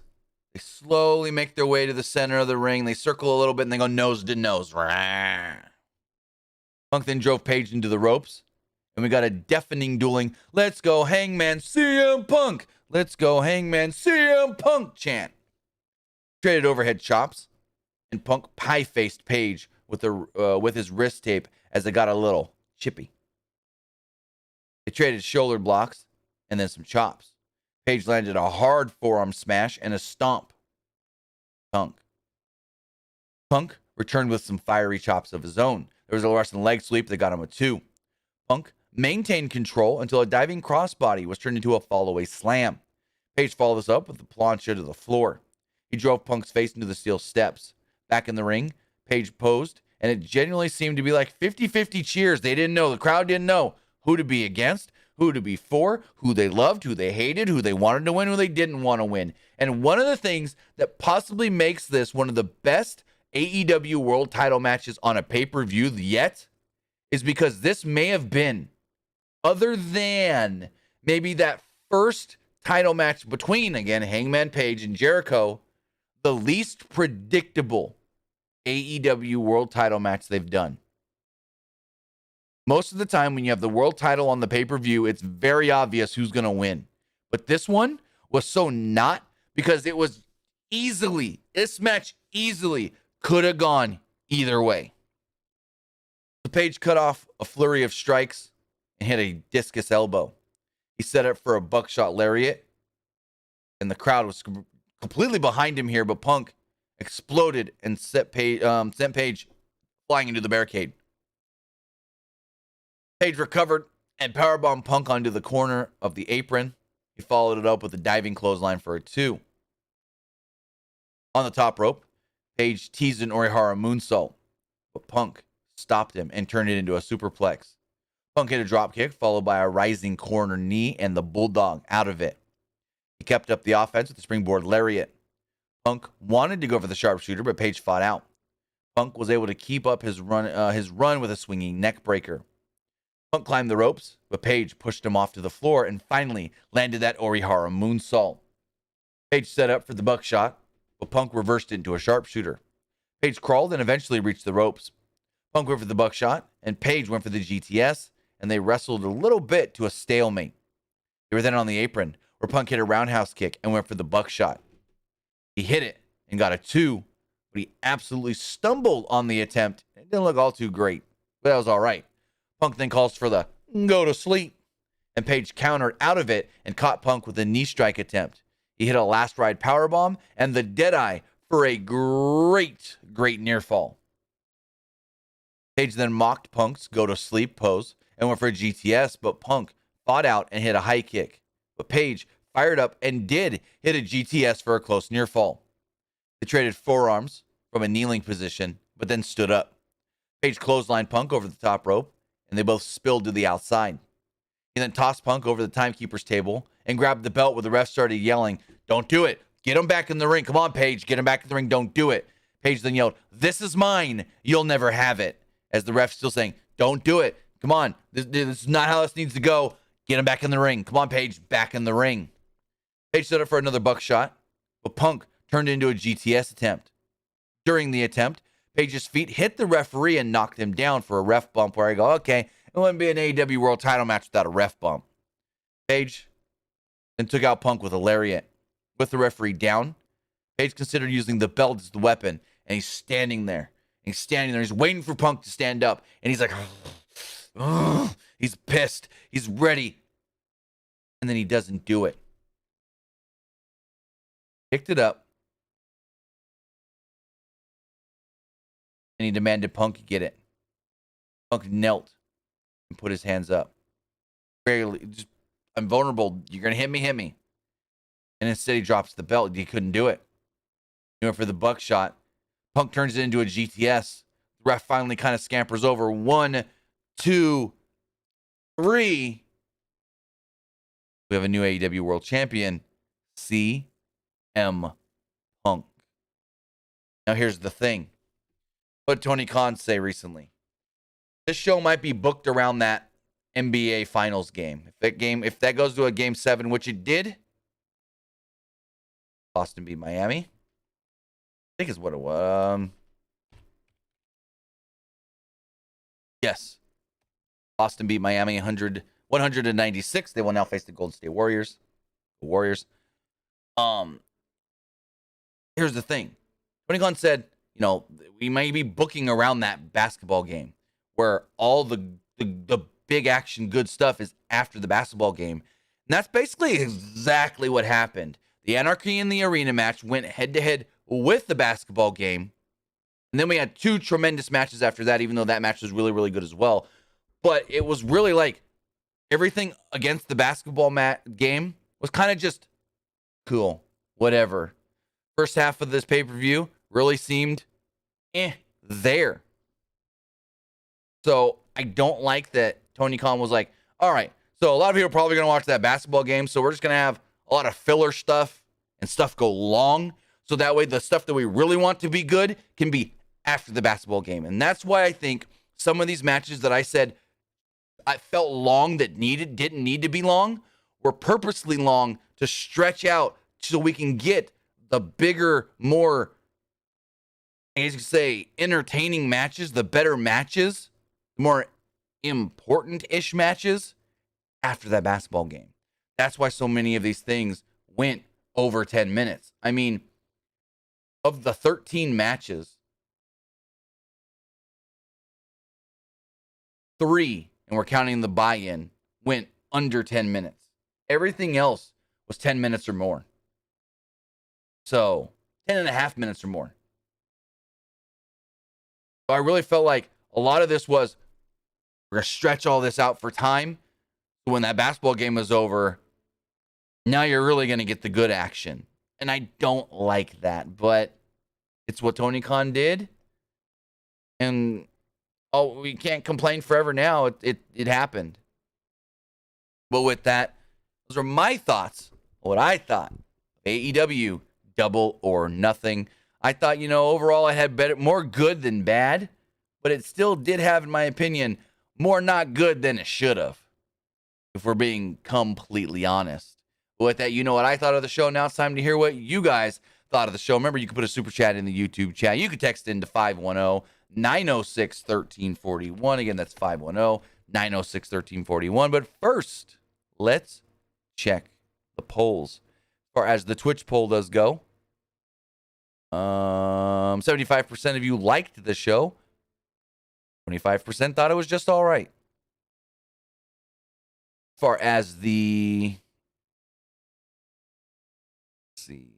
They slowly make their way to the center of the ring. They circle a little bit and they go nose to nose. Punk then drove Page into the ropes. And we got a deafening dueling, "Let's go Hangman CM Punk! Let's go Hangman CM Punk" chant. Traded overhead chops. And Punk pie-faced Page with his wrist tape as it got a little chippy. They traded shoulder blocks and then some chops. Page landed a hard forearm smash and a stomp. Punk returned with some fiery chops of his own. There was a Russian leg sweep that got him a 2. Punk maintained control until a diving crossbody was turned into a fallaway slam. Page followed this up with a plancha to the floor. He drove Punk's face into the steel steps. Back in the ring, Page posed, and it genuinely seemed to be like 50-50 cheers. They didn't know. The crowd didn't know who to be against, who to be for, who they loved, who they hated, who they wanted to win, who they didn't want to win. And one of the things that possibly makes this one of the best AEW World title matches on a pay-per-view yet is because this may have been, other than maybe that first title match between, again, Hangman Page and Jericho, the least predictable AEW World title match they've done. Most of the time when you have the world title on the pay-per-view, it's very obvious who's going to win. But this one was so not, because it was this match easily could have gone either way. The Page cut off a flurry of strikes and hit a discus elbow. He set up for a buckshot lariat, and the crowd was completely behind him here, but Punk exploded and sent Page flying into the barricade. Page recovered and powerbombed Punk onto the corner of the apron. He followed it up with a diving clothesline for a 2. On the top rope, Page teased an Orihara moonsault, but Punk stopped him and turned it into a superplex. Punk hit a dropkick, followed by a rising corner knee and the bulldog out of it. He kept up the offense with the springboard lariat. Punk wanted to go for the sharpshooter, but Page fought out. Punk was able to keep up his run with a swinging neck breaker. Punk climbed the ropes, but Page pushed him off to the floor and finally landed that Orihara moonsault. Page set up for the buckshot, but Punk reversed it into a sharpshooter. Page crawled and eventually reached the ropes. Punk went for the buckshot, and Page went for the GTS, and they wrestled a little bit to a stalemate. They were then on the apron, where Punk hit a roundhouse kick and went for the buckshot. He hit it and got a 2, but he absolutely stumbled on the attempt. It didn't look all too great, but that was all right. Punk then calls for the go to sleep, and Page countered out of it and caught Punk with a knee strike attempt. He hit a last ride powerbomb and the Deadeye for a great near fall. Page then mocked Punk's go to sleep pose and went for a GTS, but Punk fought out and hit a high kick. But Page fired up and did hit a GTS for a close near fall. They traded forearms from a kneeling position, but then stood up. Page clotheslined Punk over the top rope, and they both spilled to the outside. He then tossed Punk over the timekeeper's table and grabbed the belt where the ref started yelling, "Don't do it. Get him back in the ring. Come on, Page. Get him back in the ring. Don't do it." Page then yelled, "This is mine. You'll never have it." As the ref still saying, "Don't do it. Come on. This is not how this needs to go. Get him back in the ring. Come on, Page. Back in the ring." Page set up for another buckshot, but Punk turned it into a GTS attempt. During the attempt, Page's feet hit the referee and knocked him down for a ref bump where I go, okay, it wouldn't be an AEW World title match without a ref bump. Page then took out Punk with a lariat. With the referee down, Page considered using the belt as the weapon, and he's standing there. He's waiting for Punk to stand up, and he's like, he's pissed. He's ready. And then he doesn't do it. Picked it up, and he demanded Punk get it. Punk knelt and put his hands up. I'm vulnerable. You're going to hit me. And instead he drops the belt. He couldn't do it. He went for the buckshot. Punk turns it into a GTS. The ref finally kind of scampers over. 1, 2, 3. We have a new AEW World Champion, CM Punk. Now here's the thing. What did Tony Khan say recently? This show might be booked around that NBA Finals game. If that goes to a Game 7, which it did, Boston beat Miami. I think is what it was. Yes. Boston beat Miami 196. They will now face the Golden State Warriors. Here's the thing. Tony Khan said, we may be booking around that basketball game where all the big action good stuff is after the basketball game. And that's basically exactly what happened. The Anarchy in the arena match went head-to-head with the basketball game. And then we had 2 tremendous matches after that, even though that match was really, really good as well. But it was really like everything against the basketball game was kind of just cool, whatever. First half of this pay-per-view really seemed there. So I don't like that Tony Khan was like, all right, so a lot of people are probably going to watch that basketball game, so we're just going to have a lot of filler stuff and stuff go long, so that way the stuff that we really want to be good can be after the basketball game. And that's why I think some of these matches that I said I felt long that didn't need to be long were purposely long to stretch out so we can get the bigger, more, as you say, entertaining matches, the better matches, more important-ish matches after that basketball game. That's why so many of these things went over 10 minutes. I mean, of the 13 matches, 3, and we're counting the buy-in, went under 10 minutes. Everything else was 10 minutes or more. So, 10 and a half minutes or more. So I really felt like a lot of this was, we're going to stretch all this out for time. So when that basketball game was over, now you're really going to get the good action. And I don't like that, but it's what Tony Khan did. And we can't complain forever now. It happened. But with that, those are my thoughts. What I thought. AEW, Double or Nothing. I thought, overall it had more good than bad, but it still did have, in my opinion, more not good than it should have, if we're being completely honest. But with that, you know what I thought of the show. Now it's time to hear what you guys thought of the show. Remember, you can put a super chat in the YouTube chat. You can text into 510-906-1341. Again, that's 510-906-1341. But first, let's check the polls. As far as the Twitch poll does go, 75% of you liked the show. 25% thought it was just all right. As far as the, let's see,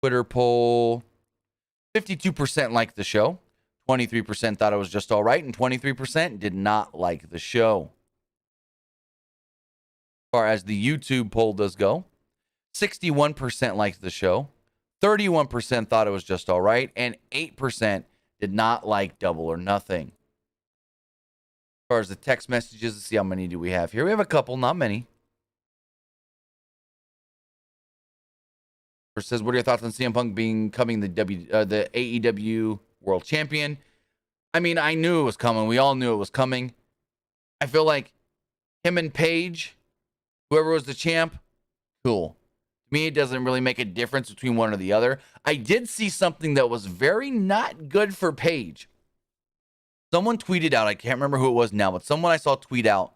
Twitter poll, 52% liked the show. 23% thought it was just all right, and 23% did not like the show. As far as the YouTube poll does go, 61% liked the show. 31% thought it was just all right, and 8% did not like Double or Nothing. As far as the text messages, let's see how many do we have here. We have a couple, not many. First says, what are your thoughts on CM Punk becoming the AEW World Champion? I mean, I knew it was coming. We all knew it was coming. I feel like him and Paige, whoever was the champ, cool. To me, it doesn't really make a difference between one or the other. I did see something that was very not good for Paige. Someone tweeted out, I can't remember who it was now, but someone I saw tweet out,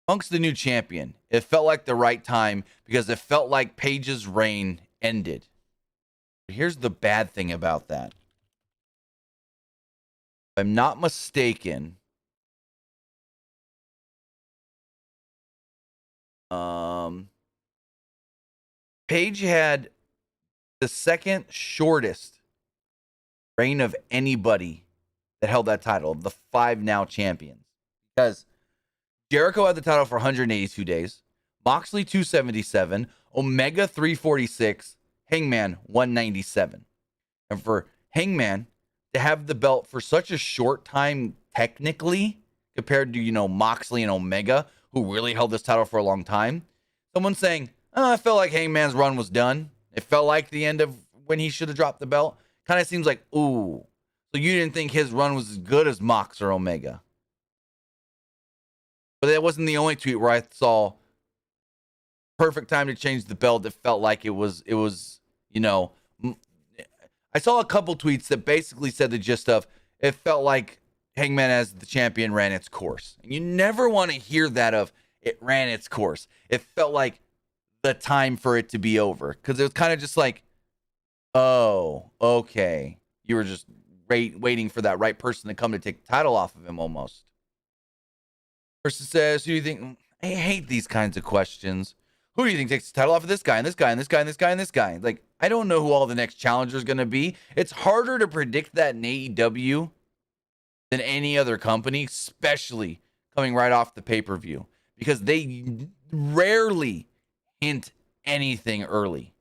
Punk's the new champion. It felt like the right time because it felt like Paige's reign ended. But here's the bad thing about that. If I'm not mistaken, Paige had the second shortest reign of anybody that held that title, the 5 now champions. Because Jericho had the title for 182 days, Moxley 277, Omega 346, Hangman 197. And for Hangman to have the belt for such a short time, technically, compared to, Moxley and Omega, who really held this title for a long time, someone saying, I felt like Hangman's run was done. It felt like the end of when he should have dropped the belt. Kind of seems like, ooh, so you didn't think his run was as good as Mox or Omega. But that wasn't the only tweet where I saw perfect time to change the belt. It felt like it was, I saw a couple tweets that basically said the gist of it felt like Hangman as the champion ran its course. And you never want to hear that of it ran its course. It felt like the time for it to be over. Because it was kind of just like, oh, okay. You were just waiting for that right person to come to take the title off of him almost. Person says, who do you think? I hate these kinds of questions. Who do you think takes the title off of this guy and this guy and this guy and this guy and this guy? Like, I don't know who all the next challenger is going to be. It's harder to predict that in AEW than any other company, especially coming right off the pay-per-view, because they rarely hint anything early.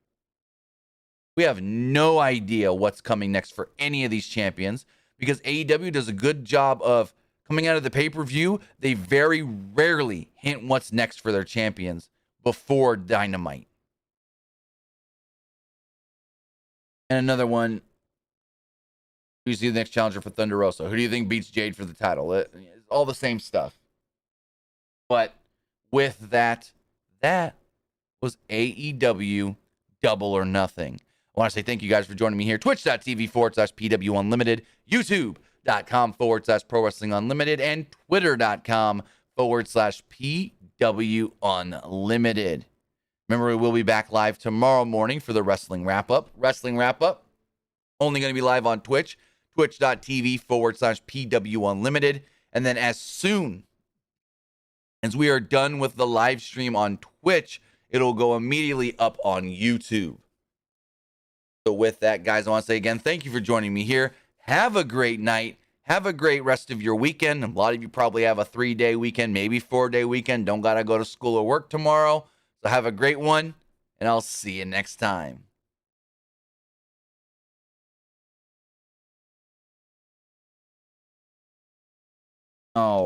We have no idea what's coming next for any of these champions because AEW does a good job of coming out of the pay-per-view. They very rarely hint what's next for their champions before Dynamite. And another one, who do you see the next challenger for Thunder Rosa? Who do you think beats Jade for the title? It's all the same stuff. But with that was AEW Double or Nothing. I want to say thank you guys for joining me here. Twitch.tv/PW Unlimited, YouTube.com/Pro Wrestling Unlimited, and Twitter.com/PW Unlimited. Remember, we will be back live tomorrow morning for the Wrestling Wrap-Up. Wrestling Wrap-Up, only going to be live on Twitch, twitch.tv/PW Unlimited. And then as soon as we are done with the live stream on Twitch, it'll go immediately up on YouTube. So with that, guys, I want to say again, thank you for joining me here. Have a great night. Have a great rest of your weekend. A lot of you probably have a 3-day weekend, maybe 4-day weekend. Don't got to go to school or work tomorrow. So have a great one, and I'll see you next time. Oh.